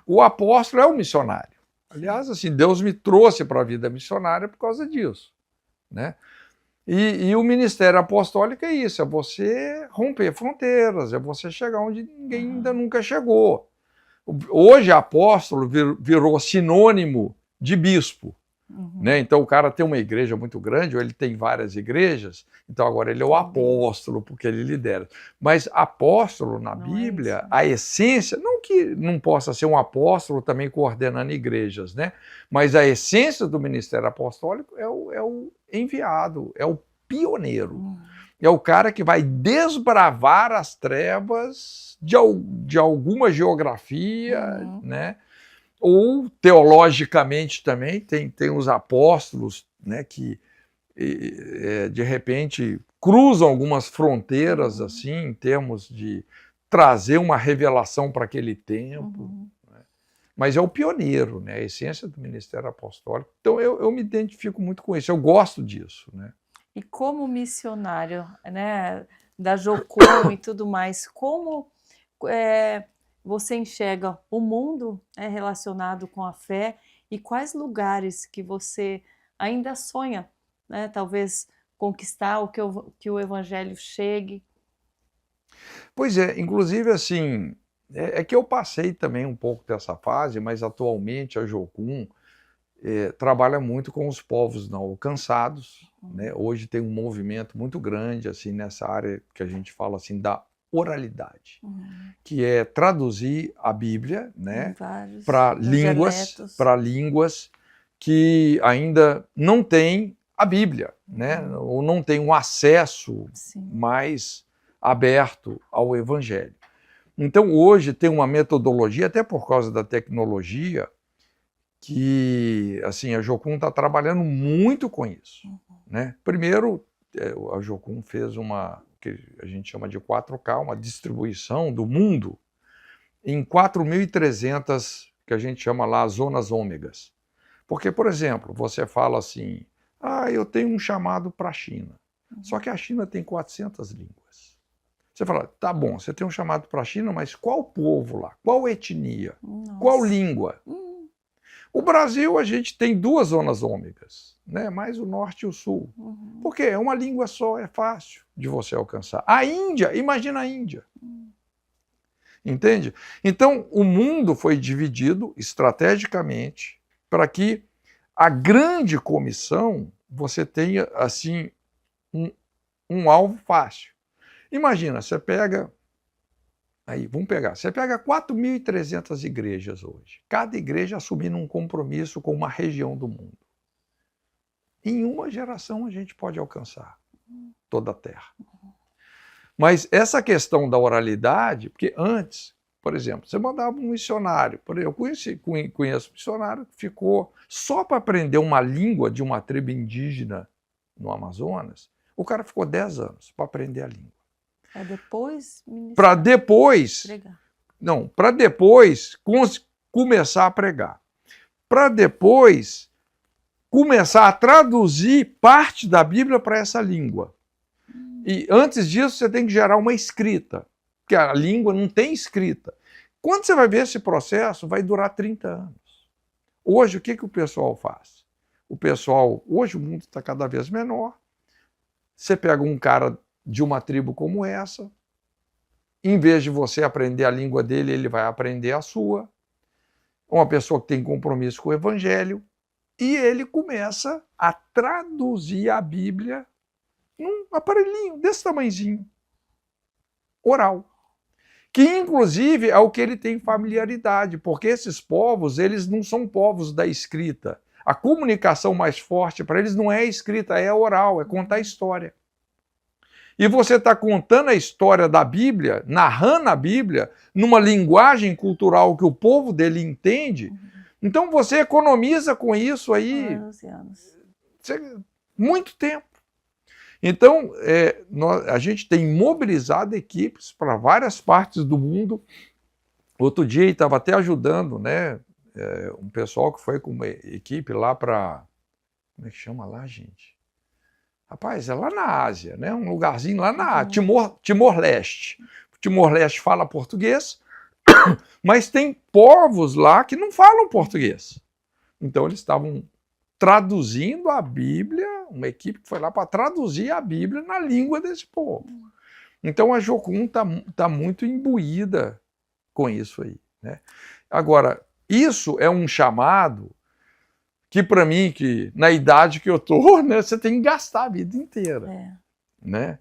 S2: o apóstolo é o missionário. Aliás, assim, Deus me trouxe para a vida missionária por causa disso, né? E o ministério apostólico é isso, é você romper fronteiras, é você chegar onde ninguém ainda nunca chegou. Hoje, apóstolo virou sinônimo de bispo. Né? Então, o cara tem uma igreja muito grande, ou ele tem várias igrejas, então agora ele é o apóstolo, porque ele lidera. Mas apóstolo, na Bíblia, a essência, não que não possa ser um apóstolo também coordenando igrejas, né? Mas a essência do ministério apostólico é o enviado, é o pioneiro. É o cara que vai desbravar as trevas de alguma geografia, né? Ou teologicamente também, tem os apóstolos, né, que de repente cruzam algumas fronteiras assim, em termos de trazer uma revelação para aquele tempo. Né? Mas é o pioneiro, né, a essência do ministério apostólico. Então eu me identifico muito com isso, eu gosto disso. Né?
S1: E como missionário, né, da Jocum e tudo mais, como você enxerga o mundo relacionado com a fé e quais lugares que você ainda sonha, né, talvez conquistar, que o evangelho chegue?
S2: Pois é, inclusive assim, que eu passei também um pouco dessa fase, mas atualmente a Jocum, trabalha muito com os povos não alcançados, né? Hoje tem um movimento muito grande assim nessa área que a gente fala assim da oralidade, que é traduzir a Bíblia, né, para línguas que ainda não têm a Bíblia, né, ou não têm um acesso mais aberto ao Evangelho. Então hoje tem uma metodologia, até por causa da tecnologia, que assim, a Jocum está trabalhando muito com isso, né? Primeiro, a Jocum fez uma, que a gente chama de 4K, uma distribuição do mundo em 4.300, que a gente chama lá zonas ômegas. Porque, por exemplo, você fala assim, eu tenho um chamado para a China, só que a China tem 400 línguas. Você fala, tá bom, você tem um chamado para a China, mas qual povo lá? Qual etnia? Nossa. Qual língua? O Brasil, a gente tem 2 zonas ômegas, né? Mais o norte e o sul. Porque é uma língua só, é fácil de você alcançar. A Índia, imagina a Índia. Entende? Então, o mundo foi dividido estrategicamente para que a grande comissão você tenha, assim, um alvo fácil. Imagina, você pega... Você pega 4.300 igrejas hoje, cada igreja assumindo um compromisso com uma região do mundo. Em uma geração a gente pode alcançar toda a terra. Mas essa questão da oralidade, porque antes, por exemplo, você mandava um missionário, eu conheço um missionário que ficou só para aprender uma língua de uma tribo indígena no Amazonas, o cara ficou 10 anos para aprender a língua. Para depois começar a pregar. Para depois começar a traduzir parte da Bíblia para essa língua. E antes disso você tem que gerar uma escrita, porque a língua não tem escrita. Quando você vai ver esse processo, vai durar 30 anos. Hoje, o que o pessoal faz? Hoje o mundo está cada vez menor. Você pega um cara de uma tribo como essa, em vez de você aprender a língua dele, ele vai aprender a sua. Uma pessoa que tem compromisso com o Evangelho, e ele começa a traduzir a Bíblia num aparelhinho desse tamanhozinho, oral. Que, inclusive, é o que ele tem familiaridade, porque esses povos, eles não são povos da escrita. A comunicação mais forte para eles não é a escrita, é a oral, é contar a história. E você está contando a história da Bíblia, narrando a Bíblia, numa linguagem cultural que o povo dele entende. Então você economiza com isso aí muito tempo. Então a gente tem mobilizado equipes para várias partes do mundo. Outro dia estava até ajudando, né, um pessoal que foi com uma equipe lá para... Como é que chama lá, gente? Rapaz, é lá na Ásia, né? Um lugarzinho lá na Timor-Leste. Timor-Leste fala português, mas tem povos lá que não falam português. Então eles estavam traduzindo a Bíblia, uma equipe que foi lá para traduzir a Bíblia na língua desse povo. Então a Jocum tá muito imbuída com isso aí, né? Agora, isso é um chamado que para mim, que na idade que eu tô, né, você tem que gastar a vida inteira, né?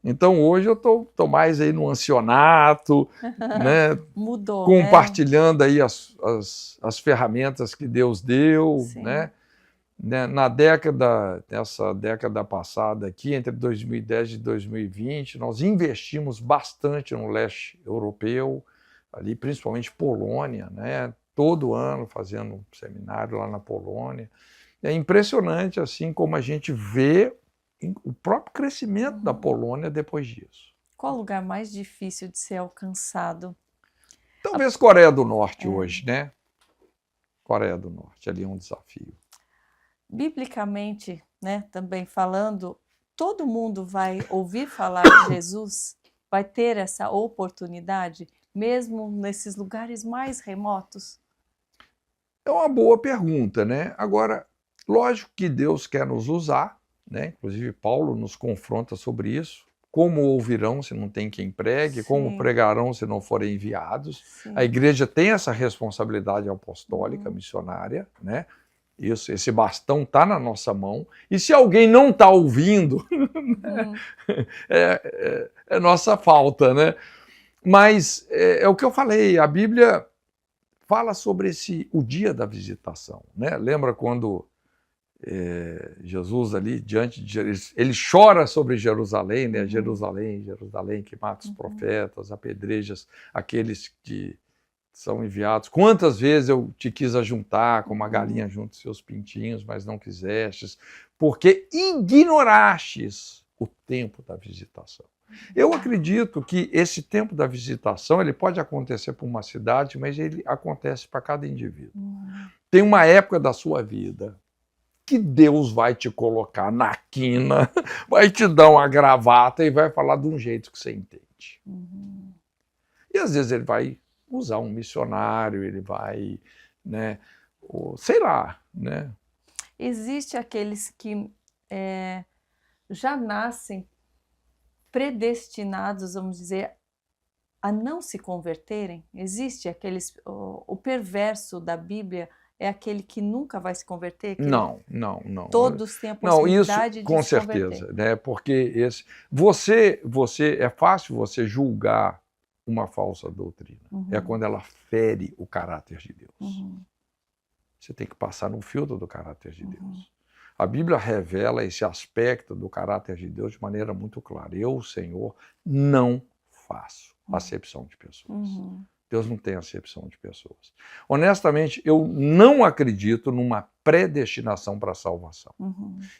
S2: Então hoje eu tô mais aí no ancionato, né?
S1: Mudou,
S2: compartilhando aí as ferramentas que Deus deu, né? Nessa década passada aqui, entre 2010 e 2020, nós investimos bastante no leste europeu, ali principalmente Polônia, né? Todo ano fazendo um seminário lá na Polônia. É impressionante assim como a gente vê o próprio crescimento da Polônia depois disso.
S1: Qual o lugar mais difícil de ser alcançado?
S2: Talvez Coreia do Norte hoje, né? Coreia do Norte, ali é um desafio.
S1: Biblicamente, né, também falando, todo mundo vai ouvir falar de Jesus? Vai ter essa oportunidade, mesmo nesses lugares mais remotos?
S2: É uma boa pergunta, né? Agora, lógico que Deus quer nos usar, né? Inclusive Paulo nos confronta sobre isso. Como ouvirão se não tem quem pregue? Como pregarão se não forem enviados? A igreja tem essa responsabilidade apostólica, missionária, né? Isso, esse bastão está na nossa mão, e se alguém não está ouvindo, é nossa falta, né? Mas é o que eu falei, a Bíblia fala sobre o dia da visitação, né? Lembra quando Jesus ali diante de Jerusalém, ele chora sobre Jerusalém, né? Jerusalém, Jerusalém, que mata os profetas, apedrejas aqueles que são enviados. Quantas vezes eu te quis ajuntar como uma galinha junto aos seus pintinhos, mas não quisestes, porque ignorastes o tempo da visitação. Eu acredito que esse tempo da visitação ele pode acontecer para uma cidade, mas ele acontece para cada indivíduo. Tem uma época da sua vida que Deus vai te colocar na quina, vai te dar uma gravata e vai falar de um jeito que você entende. E às vezes ele vai usar um missionário, ele vai, né, sei lá, né?
S1: Existe aqueles que já nascem predestinados, vamos dizer, a não se converterem? Existe aqueles, o perverso da Bíblia é aquele que nunca vai se converter?
S2: Não.
S1: Todos têm a possibilidade
S2: isso, com
S1: de se converter.
S2: certeza, né? Porque você é fácil você julgar uma falsa doutrina. É quando ela fere o caráter de Deus. Você tem que passar no filtro do caráter de Deus. A Bíblia revela esse aspecto do caráter de Deus de maneira muito clara. Eu, Senhor, não faço acepção de pessoas. Deus não tem acepção de pessoas. Honestamente, eu não acredito numa predestinação para a salvação.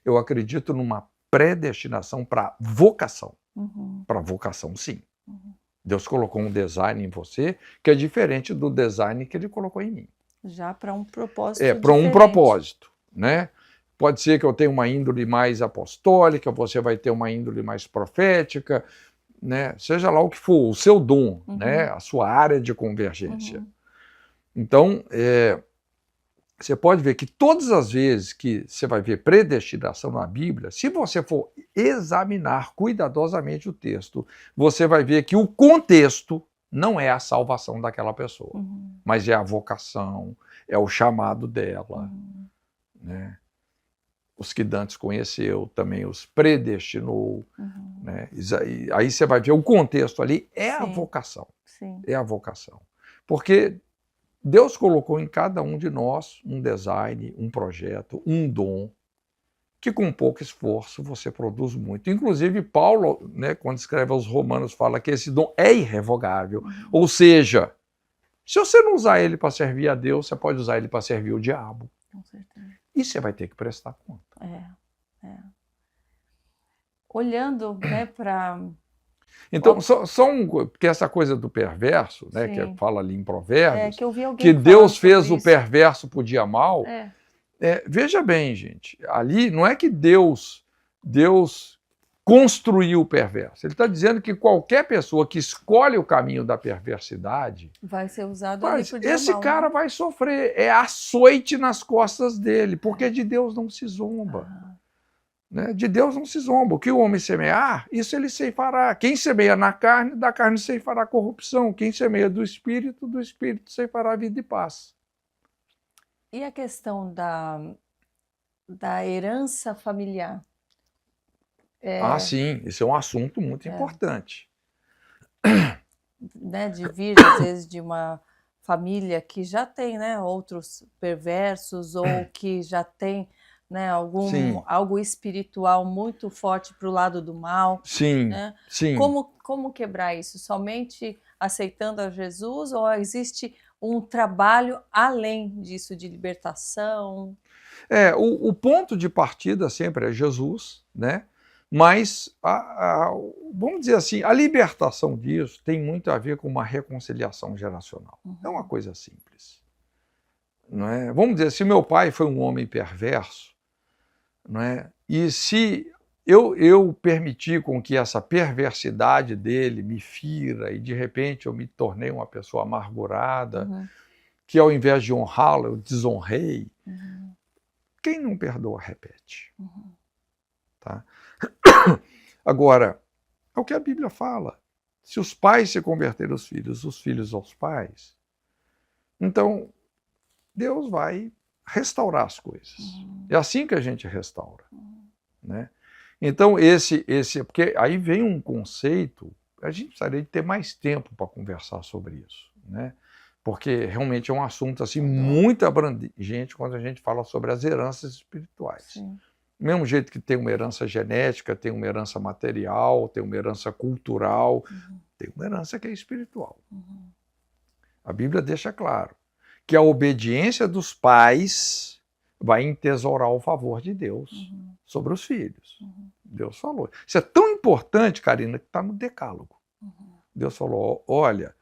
S2: Eu acredito numa predestinação para vocação. Para vocação, sim. Deus colocou um design em você que é diferente do design que ele colocou em mim.
S1: Já para um propósito
S2: para um propósito, né? Pode ser que eu tenha uma índole mais apostólica, você vai ter uma índole mais profética, né? Seja lá o que for, o seu dom, né? A sua área de convergência. Então, você pode ver que todas as vezes que você vai ver predestinação na Bíblia, se você for examinar cuidadosamente o texto, você vai ver que o contexto não é a salvação daquela pessoa, mas é a vocação, é o chamado dela, né? Os que dantes conheceu, também os predestinou. Né? Aí você vai ver o contexto ali, a vocação. É a vocação. Porque Deus colocou em cada um de nós um design, um projeto, um dom, que com pouco esforço você produz muito. Inclusive Paulo, né, quando escreve aos Romanos, fala que esse dom é irrevogável. Ou seja, se você não usar ele para servir a Deus, você pode usar ele para servir o diabo.
S1: Com certeza.
S2: E você vai ter que prestar conta.
S1: Olhando, né, para...
S2: Então, porque essa coisa do perverso, né, que fala ali em Provérbios,
S1: que eu vi alguém
S2: que Deus fez
S1: sobre
S2: o perverso por dia mal. Veja bem, gente, ali não é que Deus construiu o perverso. Ele está dizendo que qualquer pessoa que escolhe o caminho da perversidade
S1: vai ser usado ali por dia
S2: esse
S1: mal,
S2: cara vai sofrer, é açoite nas costas dele, porque de Deus não se zomba. Né? De Deus não se zomba. O que o homem semear, isso ele ceifará. Quem semeia na carne, da carne ceifará corrupção. Quem semeia do espírito ceifará vida e paz.
S1: E a questão da herança familiar?
S2: Sim, isso é um assunto muito importante.
S1: Né, de vir, às vezes, de uma família que já tem, né, outros perversos ou que já tem, né, algo espiritual muito forte para o lado do mal. Né? Como quebrar isso? Somente aceitando a Jesus ou existe um trabalho além disso de libertação?
S2: O ponto de partida sempre é Jesus, né? Mas, vamos dizer assim, a libertação disso tem muito a ver com uma reconciliação geracional. É uma coisa simples. Não é? Vamos dizer, se meu pai foi um homem perverso, não é? E se eu permitir com que essa perversidade dele me fira e de repente eu me tornei uma pessoa amargurada, que ao invés de honrá-lo eu desonrei, quem não perdoa repete. Tá? Agora, é o que a Bíblia fala. Se os pais se converterem os filhos aos pais, então Deus vai restaurar as coisas. É assim que a gente restaura, né? Então, porque aí vem um conceito, a gente precisaria de ter mais tempo para conversar sobre isso, né? Porque realmente é um assunto assim, muito abrangente quando a gente fala sobre as heranças espirituais.
S1: Sim.
S2: Do mesmo jeito que tem uma herança genética, tem uma herança material, tem uma herança cultural, tem uma herança que é espiritual. A Bíblia deixa claro que a obediência dos pais vai entesourar o favor de Deus sobre os filhos. Deus falou. Isso é tão importante, Karina, que está no Decálogo. Deus falou, olha,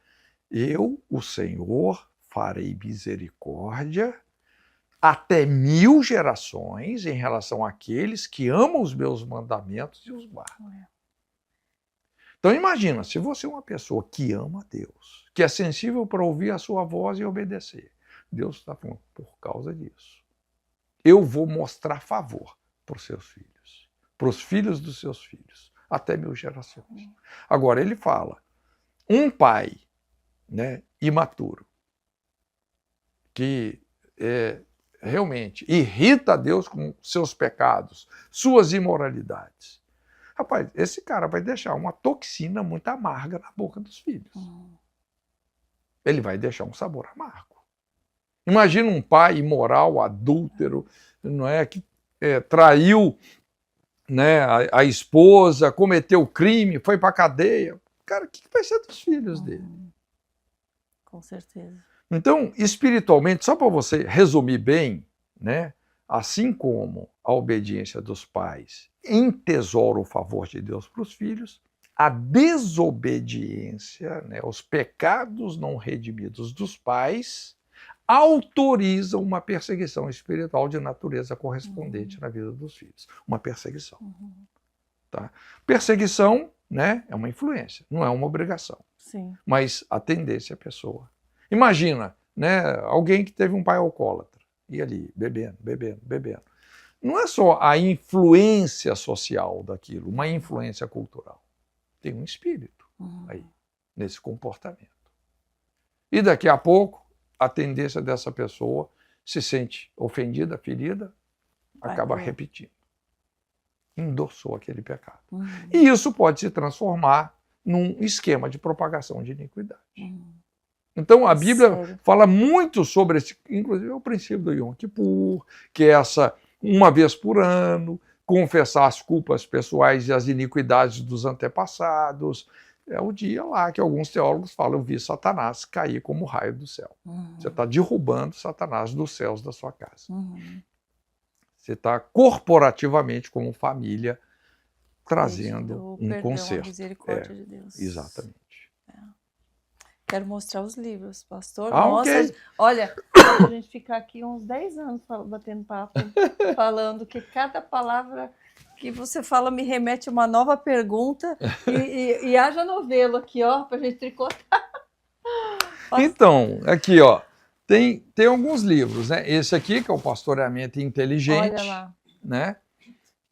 S2: eu, o Senhor, farei misericórdia até 1000 gerações em relação àqueles que amam os meus mandamentos e os guardam. Então imagina, se você é uma pessoa que ama Deus, que é sensível para ouvir a sua voz e obedecer, Deus está falando, por causa disso, eu vou mostrar favor para os seus filhos, para os filhos dos seus filhos, até 1000 gerações. Agora ele fala, um pai, né, imaturo, que realmente irrita a Deus com seus pecados, suas imoralidades. Rapaz, esse cara vai deixar uma toxina muito amarga na boca dos filhos. Ele vai deixar um sabor amargo. Imagina um pai imoral, adúltero, não é, que traiu, né, a esposa, cometeu crime, foi para a cadeia. Cara, o que vai ser dos filhos dele?
S1: Com certeza.
S2: Então, espiritualmente, só para você resumir bem, né, assim como a obediência dos pais entesoura o favor de Deus para os filhos, a desobediência, né, os pecados não redimidos dos pais, autorizam uma perseguição espiritual de natureza correspondente na vida dos filhos. Uma perseguição. Tá? Perseguição, né, é uma influência, não é uma obrigação.
S1: Sim.
S2: Mas a tendência é a pessoa. Imagina, né, alguém que teve um pai alcoólatra, e ali, bebendo, bebendo, bebendo. Não é só a influência social daquilo, uma influência cultural. Tem um espírito aí, nesse comportamento. E daqui a pouco, a tendência dessa pessoa se sente ofendida, ferida, acaba repetindo. Endossou aquele pecado. E isso pode se transformar num esquema de propagação de iniquidade. Então a Bíblia fala muito sobre esse, inclusive o princípio do Yom Kippur, que é essa, uma vez por ano, confessar as culpas pessoais e as iniquidades dos antepassados. É o dia lá que alguns teólogos falam, eu vi Satanás cair como raio do céu. Você está derrubando Satanás dos céus da sua casa. Você está corporativamente, como família, trazendo um conserto.
S1: A misericórdia de Deus.
S2: Exatamente.
S1: Quero mostrar os livros, pastor.
S2: Nossa,
S1: okay. Olha, a gente ficar aqui uns 10 anos batendo papo, falando que cada palavra que você fala me remete a uma nova pergunta e haja novelo aqui, ó, para a gente tricotar.
S2: Então, aqui, ó, tem alguns livros, né? Esse aqui, que é o Pastoreamento Inteligente,
S1: olha lá,
S2: né?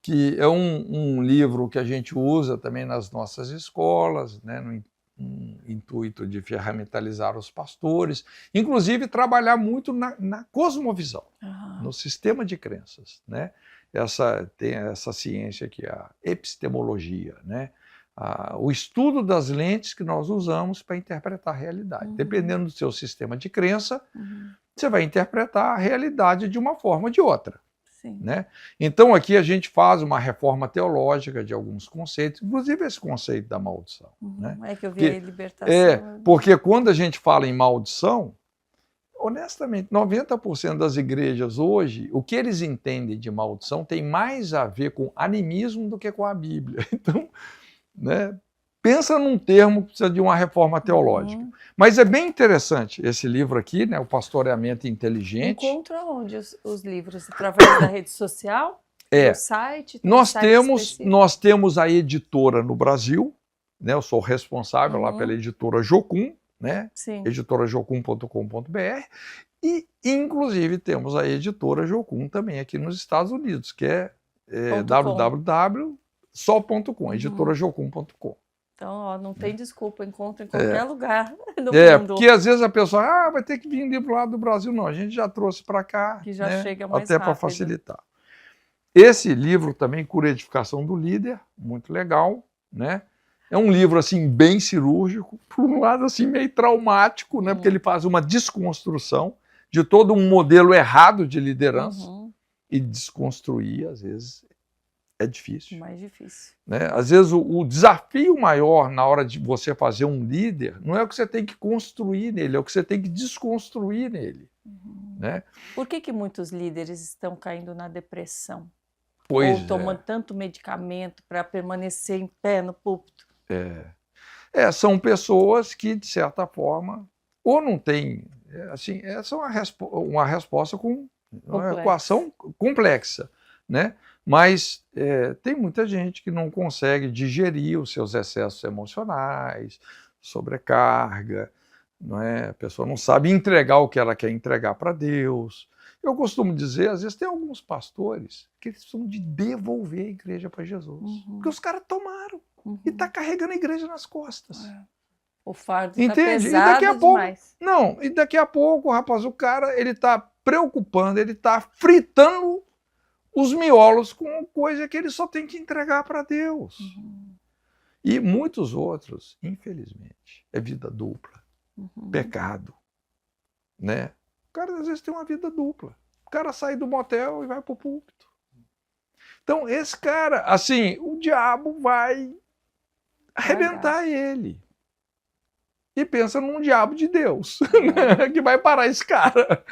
S2: Que é um livro que a gente usa também nas nossas escolas, né? No intuito de ferramentalizar os pastores, inclusive trabalhar muito na cosmovisão, no sistema de crenças, né? Tem essa ciência que é a epistemologia, né? O estudo das lentes que nós usamos para interpretar a realidade. Dependendo do seu sistema de crença, você vai interpretar a realidade de uma forma ou de outra. Né? Então aqui a gente faz uma reforma teológica de alguns conceitos, inclusive esse conceito da maldição. Né?
S1: É que eu vi a libertação.
S2: Porque quando a gente fala em maldição, honestamente, 90% das igrejas hoje, o que eles entendem de maldição tem mais a ver com animismo do que com a Bíblia. Então, né, pensa num termo que precisa de uma reforma teológica. Mas é bem interessante esse livro aqui, né, o Pastoreamento Inteligente.
S1: Encontra onde os livros? Através da rede social? Do site?
S2: Nós temos a editora no Brasil, né, eu sou responsável lá pela editora Jocum, né, editorajocum.com.br, e inclusive temos a editora Jocum também aqui nos Estados Unidos, que é www.só.com, editorajocum.com.
S1: Então, ó, não tem desculpa, encontra em qualquer lugar do mundo.
S2: Porque às vezes a pessoa, vai ter que vir livro lá do Brasil. Não, a gente já trouxe para cá,
S1: Que já chega mais
S2: até para
S1: rápido.
S2: facilitar. Esse livro também, Cura e Edificação do Líder, muito legal, né? É um livro, assim, bem cirúrgico, por um lado, assim, meio traumático, né? Porque ele faz uma desconstrução de todo um modelo errado de liderança. E desconstruir, às vezes, é difícil.
S1: Mais difícil.
S2: Né? Às vezes, o desafio maior na hora de você fazer um líder não é o que você tem que construir nele, é o que você tem que desconstruir nele. Né?
S1: Por que muitos líderes estão caindo na depressão?
S2: Pois
S1: ou tomando tanto medicamento para permanecer em pé no púlpito?
S2: São pessoas que, de certa forma, ou não têm... assim, essa é uma resposta com uma equação complexa, né? Mas tem muita gente que não consegue digerir os seus excessos emocionais, sobrecarga, não é? A pessoa não sabe entregar o que ela quer entregar para Deus. Eu costumo dizer, às vezes tem alguns pastores que eles precisam de devolver a igreja para Jesus, porque os caras tomaram e tá carregando a igreja nas costas.
S1: O fardo
S2: está pesado
S1: e daqui a pouco, demais.
S2: Não, e daqui a pouco, rapaz, o cara ele está preocupando, ele está fritando os miolos com coisa que ele só tem que entregar para Deus. E muitos outros, infelizmente, é vida dupla, pecado, né? O cara às vezes tem uma vida dupla. O cara sai do motel e vai para o púlpito. Então esse cara, assim, o diabo vai arrebentar ele. E pensa num diabo de Deus, que vai parar esse cara.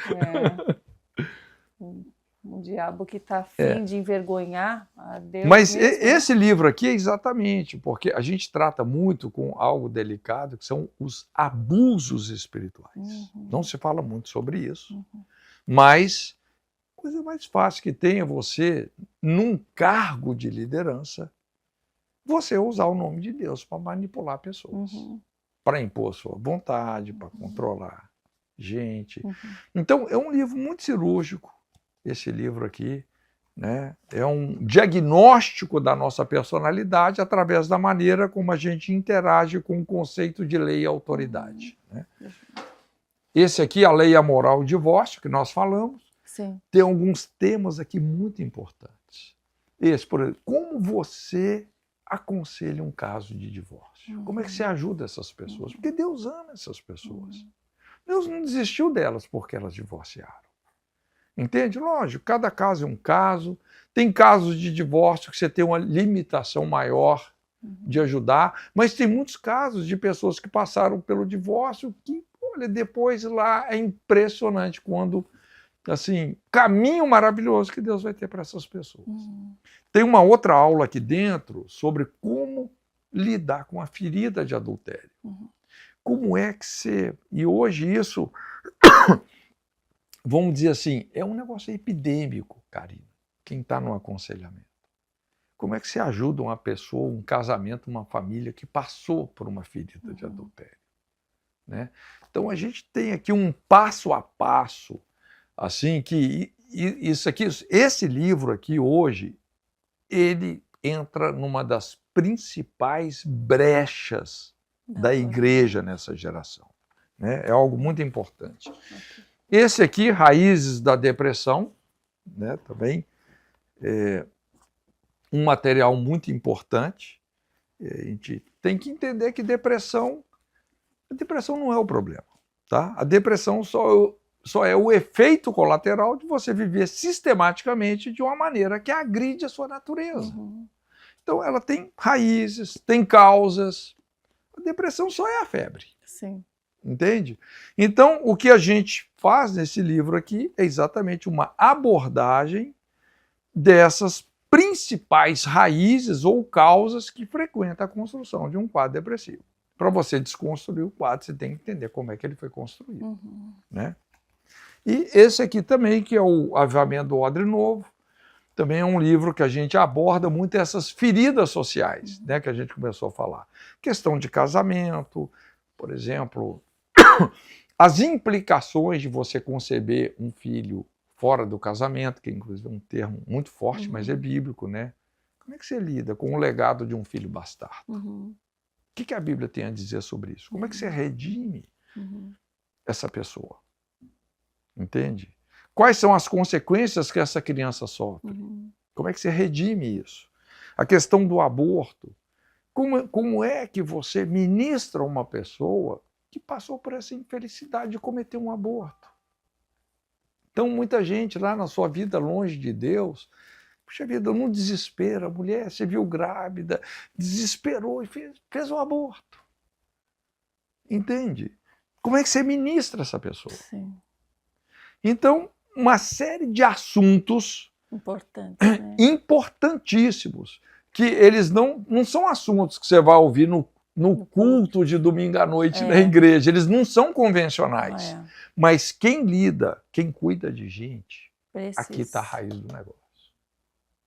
S1: Um diabo que está a fim de envergonhar a Deus.
S2: Mas
S1: mesmo,
S2: esse livro aqui é exatamente, porque a gente trata muito com algo delicado, que são os abusos espirituais. Não se fala muito sobre isso, mas a coisa mais fácil que tem é você, num cargo de liderança, você usar o nome de Deus para manipular pessoas. Para impor sua vontade, para controlar gente. Então, é um livro muito cirúrgico, esse livro aqui, né? É um diagnóstico da nossa personalidade através da maneira como a gente interage com o conceito de lei e autoridade. Né? Esse aqui, a lei e a moral, o divórcio, que nós falamos, tem alguns temas aqui muito importantes. Esse, por exemplo, como você aconselha um caso de divórcio? Como é que você ajuda essas pessoas? Porque Deus ama essas pessoas. Deus não desistiu delas porque elas divorciaram. Entende? Lógico, cada caso é um caso. Tem casos de divórcio que você tem uma limitação maior de ajudar, mas tem muitos casos de pessoas que passaram pelo divórcio que, olha, depois lá é impressionante quando, assim, caminho maravilhoso que Deus vai ter para essas pessoas. Tem uma outra aula aqui dentro sobre como lidar com a ferida de adultério. Como é que você... E hoje isso, vamos dizer assim, é um negócio epidêmico, Karina, quem está no aconselhamento. Como é que você ajuda uma pessoa, um casamento, uma família que passou por uma ferida de adultério? Né? Então a gente tem aqui um passo a passo, assim, que isso aqui, esse livro aqui hoje, ele entra numa das principais brechas da igreja nessa geração. Né? É algo muito importante. Esse aqui, Raízes da Depressão, né, também é um material muito importante. A gente tem que entender que a depressão não é o problema. Tá? A depressão só é o efeito colateral de você viver sistematicamente de uma maneira que agride a sua natureza. Então ela tem raízes, tem causas. A depressão só é a febre.
S1: Sim.
S2: Entende? Então, o que a gente faz nesse livro aqui é exatamente uma abordagem dessas principais raízes ou causas que frequentam a construção de um quadro depressivo. Para você desconstruir o quadro, você tem que entender como é que ele foi construído. Né? E esse aqui também, que é o Avivamento do Odre Novo, também é um livro que a gente aborda muito essas feridas sociais, né, que a gente começou a falar. Questão de casamento, por exemplo, as implicações de você conceber um filho fora do casamento, que inclusive é um termo muito forte, mas é bíblico, né? Como é que você lida com o legado de um filho bastardo? que a Bíblia tem a dizer sobre isso? Como é que você redime essa pessoa? Entende? Quais são as consequências que essa criança sofre? Como é que você redime isso? A questão do aborto. Como é que você ministra uma pessoa que passou por essa infelicidade de cometer um aborto? Então, muita gente lá na sua vida longe de Deus, puxa vida, não desespera. A mulher se viu grávida, desesperou e fez o aborto. Entende? Como é que você ministra essa pessoa?
S1: Sim.
S2: Então, uma série de assuntos importantíssimos, que eles não são assuntos que você vai ouvir no culto de domingo à noite na igreja, eles não são convencionais. Mas quem lida, quem cuida de gente, aqui está a raiz do negócio.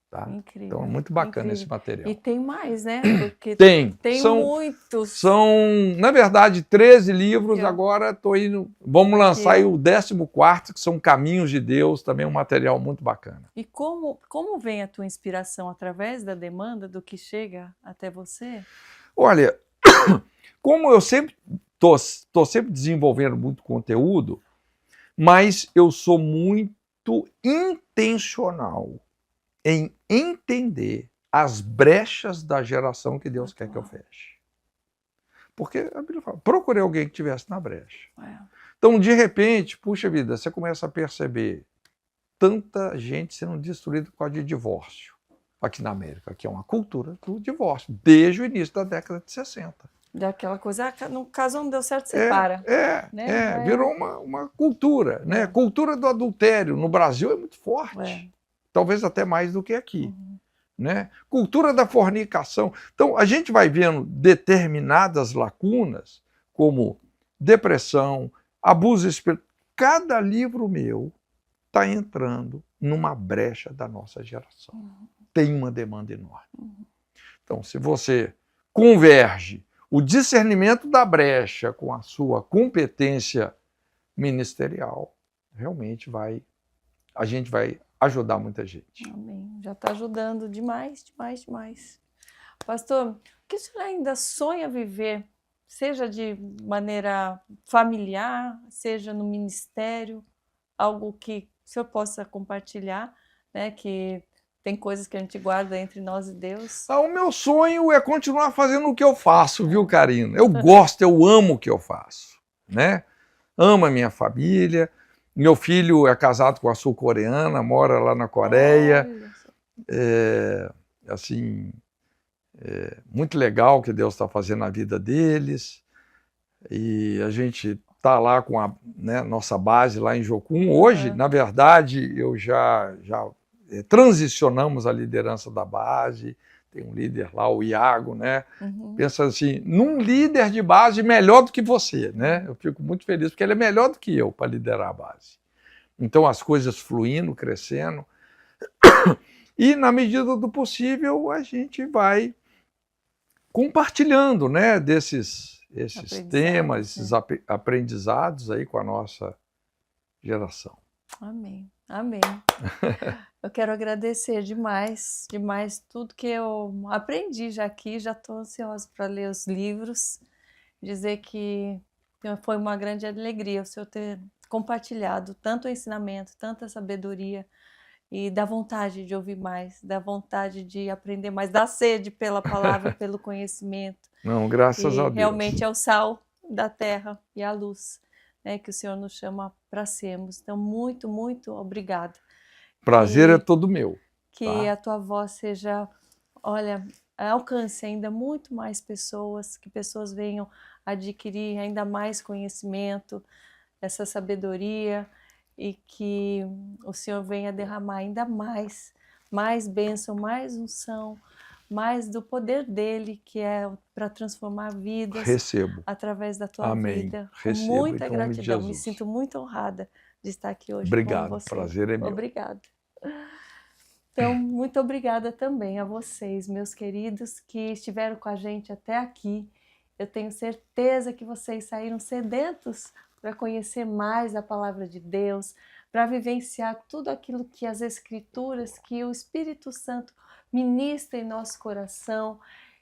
S2: Tá?
S1: Incrível.
S2: Então é muito bacana esse material.
S1: E tem mais, né? Porque
S2: tem
S1: muitos.
S2: São, na verdade, 13 livros. Agora estou indo. Vamos lançar aí o 14º, que são Caminhos de Deus, também um material muito bacana.
S1: E como vem a tua inspiração? Através da demanda do que chega até você?
S2: Olha, como eu sempre estou sempre desenvolvendo muito conteúdo, mas eu sou muito intencional em entender as brechas da geração que Deus quer que eu feche. Porque a Bíblia fala, procurei alguém que estivesse na brecha. Então, de repente, puxa vida, você começa a perceber tanta gente sendo destruída por causa de divórcio. Aqui na América, que é uma cultura do divórcio, desde o início da década de 60.
S1: Daquela coisa, no caso não deu certo, separa.
S2: Virou uma cultura, né? Cultura do adultério no Brasil é muito forte. Talvez até mais do que aqui. Né? Cultura da fornicação. Então, a gente vai vendo determinadas lacunas, como depressão, abuso espiritual. Cada livro meu está entrando numa brecha da nossa geração. Tem uma demanda enorme. Então, se você converge o discernimento da brecha com a sua competência ministerial, realmente a gente vai ajudar muita gente.
S1: Amém. Já está ajudando demais, demais, demais. Pastor, o que o senhor ainda sonha viver, seja de maneira familiar, seja no ministério, algo que o senhor possa compartilhar, né, que tem coisas que a gente guarda entre nós e Deus?
S2: O meu sonho é continuar fazendo o que eu faço, viu, Karina? Eu gosto, eu amo o que eu faço, né? Amo a minha família. Meu filho é casado com a sul-coreana, mora lá na Coreia. Muito legal o que Deus está fazendo na vida deles. E a gente está lá com a nossa base lá em Jocum. Hoje, na verdade, eu já transicionamos a liderança da base. Tem um líder lá, o Iago, né? Pensa assim, num líder de base melhor do que você, né? Eu fico muito feliz, porque ele é melhor do que eu para liderar a base. Então, as coisas fluindo, crescendo. E, na medida do possível, a gente vai compartilhando, né, esses temas, esses aprendizados aí com a nossa geração.
S1: Amém. Amém. Eu quero agradecer demais, demais tudo que eu aprendi já aqui, já estou ansiosa para ler os livros, dizer que foi uma grande alegria o senhor ter compartilhado tanto ensinamento, tanta sabedoria, e dá vontade de ouvir mais, dá vontade de aprender mais, dá sede pela palavra, pelo conhecimento.
S2: Não, graças a Deus.
S1: Realmente é o sal da terra e a luz, né, que o Senhor nos chama para sermos. Então, muito, muito obrigada.
S2: Prazer é todo meu.
S1: Que a tua voz seja, olha, alcance ainda muito mais pessoas, que pessoas venham adquirir ainda mais conhecimento, essa sabedoria, e que o Senhor venha derramar ainda mais bênção, mais unção, mais do poder dele, que é para transformar vidas.
S2: Recebo.
S1: Através da tua vida.
S2: Recebo,
S1: com muita
S2: em nome de
S1: gratidão.
S2: Jesus.
S1: Me sinto muito honrada de estar aqui hoje
S2: Obrigado,
S1: com você.
S2: prazer é meu.
S1: Obrigada. Então, muito obrigada também a vocês, meus queridos, que estiveram com a gente até aqui. Eu tenho certeza que vocês saíram sedentos para conhecer mais a palavra de Deus, para vivenciar tudo aquilo que as Escrituras, que o Espírito Santo ministra em nosso coração,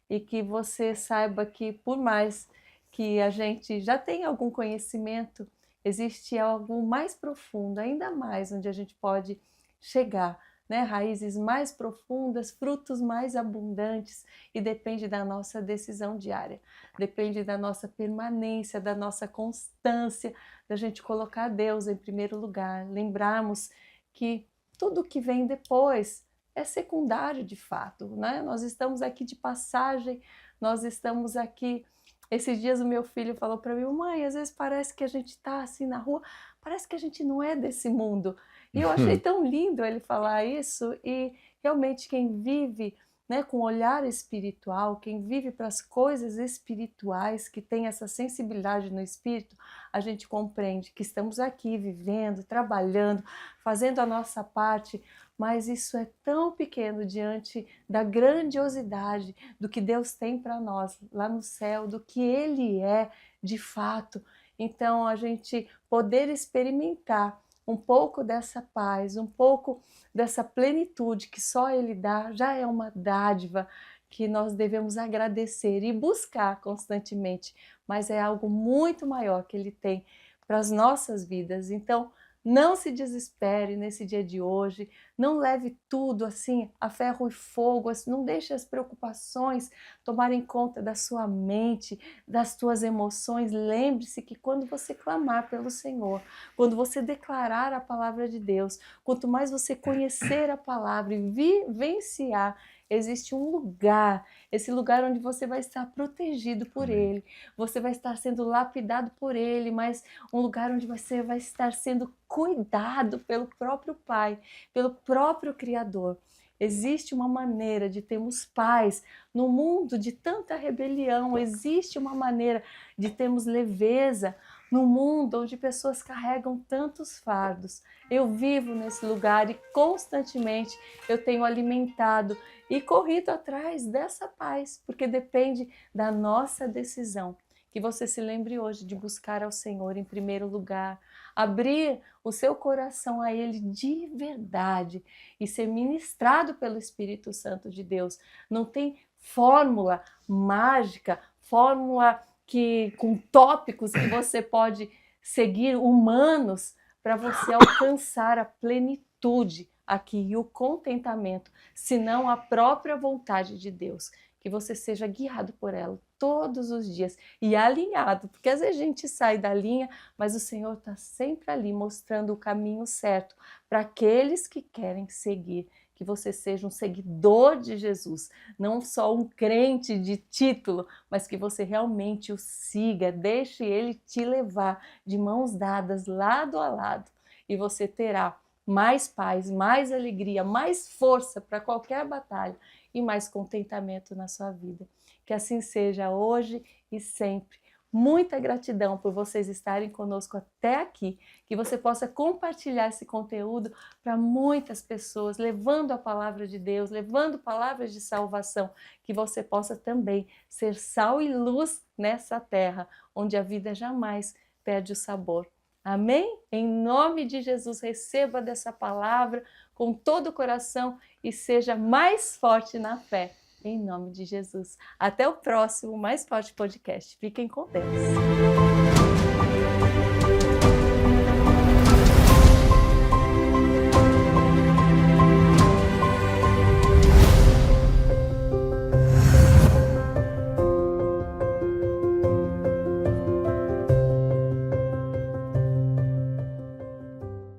S1: e que você saiba que, por mais que a gente já tenha algum conhecimento, existe algo mais profundo, ainda mais, onde a gente pode chegar, né? Raízes mais profundas, frutos mais abundantes, e depende da nossa decisão diária, depende da nossa permanência, da nossa constância, da gente colocar Deus em primeiro lugar, lembrarmos que tudo que vem depois é secundário de fato, né? Nós estamos aqui de passagem, nós estamos aqui. Esses dias o meu filho falou para mim: mãe, às vezes parece que a gente está assim na rua, parece que a gente não é desse mundo. E eu achei tão lindo ele falar isso, e realmente quem vive, né, com olhar espiritual, quem vive para as coisas espirituais, que tem essa sensibilidade no espírito, a gente compreende que estamos aqui vivendo, trabalhando, fazendo a nossa parte, mas isso é tão pequeno diante da grandiosidade do que Deus tem para nós lá no céu, do que Ele é de fato. Então, a gente poder experimentar um pouco dessa paz, um pouco dessa plenitude que só Ele dá, já é uma dádiva que nós devemos agradecer e buscar constantemente, mas é algo muito maior que Ele tem para as nossas vidas. Então, não se desespere nesse dia de hoje, não leve tudo assim a ferro e fogo, não deixe as preocupações tomarem conta da sua mente, das tuas emoções. Lembre-se que quando você clamar pelo Senhor, quando você declarar a palavra de Deus, quanto mais você conhecer a palavra e vivenciar, existe um lugar, esse lugar onde você vai estar protegido por
S2: Amém.
S1: Ele, você vai estar sendo lapidado por Ele, mas um lugar onde você vai estar sendo cuidado pelo próprio Pai, pelo próprio Criador. Existe uma maneira de termos paz no mundo de tanta rebelião, existe uma maneira de termos leveza no mundo onde pessoas carregam tantos fardos. Eu vivo nesse lugar e constantemente eu tenho alimentado e corrido atrás dessa paz, porque depende da nossa decisão. Que você se lembre hoje de buscar ao Senhor em primeiro lugar, abrir o seu coração a Ele de verdade e ser ministrado pelo Espírito Santo de Deus. Não tem fórmula mágica, fórmula com tópicos que você pode seguir humanos para você alcançar a plenitude aqui e o contentamento, senão a própria vontade de Deus. Que você seja guiado por ela todos os dias e alinhado, porque às vezes a gente sai da linha, mas o Senhor está sempre ali mostrando o caminho certo para aqueles que querem seguir. Que você seja um seguidor de Jesus, não só um crente de título, mas que você realmente o siga, deixe ele te levar de mãos dadas, lado a lado, e você terá mais paz, mais alegria, mais força para qualquer batalha e mais contentamento na sua vida. Que assim seja hoje e sempre. Muita gratidão por vocês estarem conosco até aqui, que você possa compartilhar esse conteúdo para muitas pessoas, levando a palavra de Deus, levando palavras de salvação, que você possa também ser sal e luz nessa terra, onde a vida jamais perde o sabor. Amém? Em nome de Jesus, receba dessa palavra com todo o coração e seja mais forte na fé. Em nome de Jesus. Até o próximo Mais Forte Podcast. Fiquem com Deus.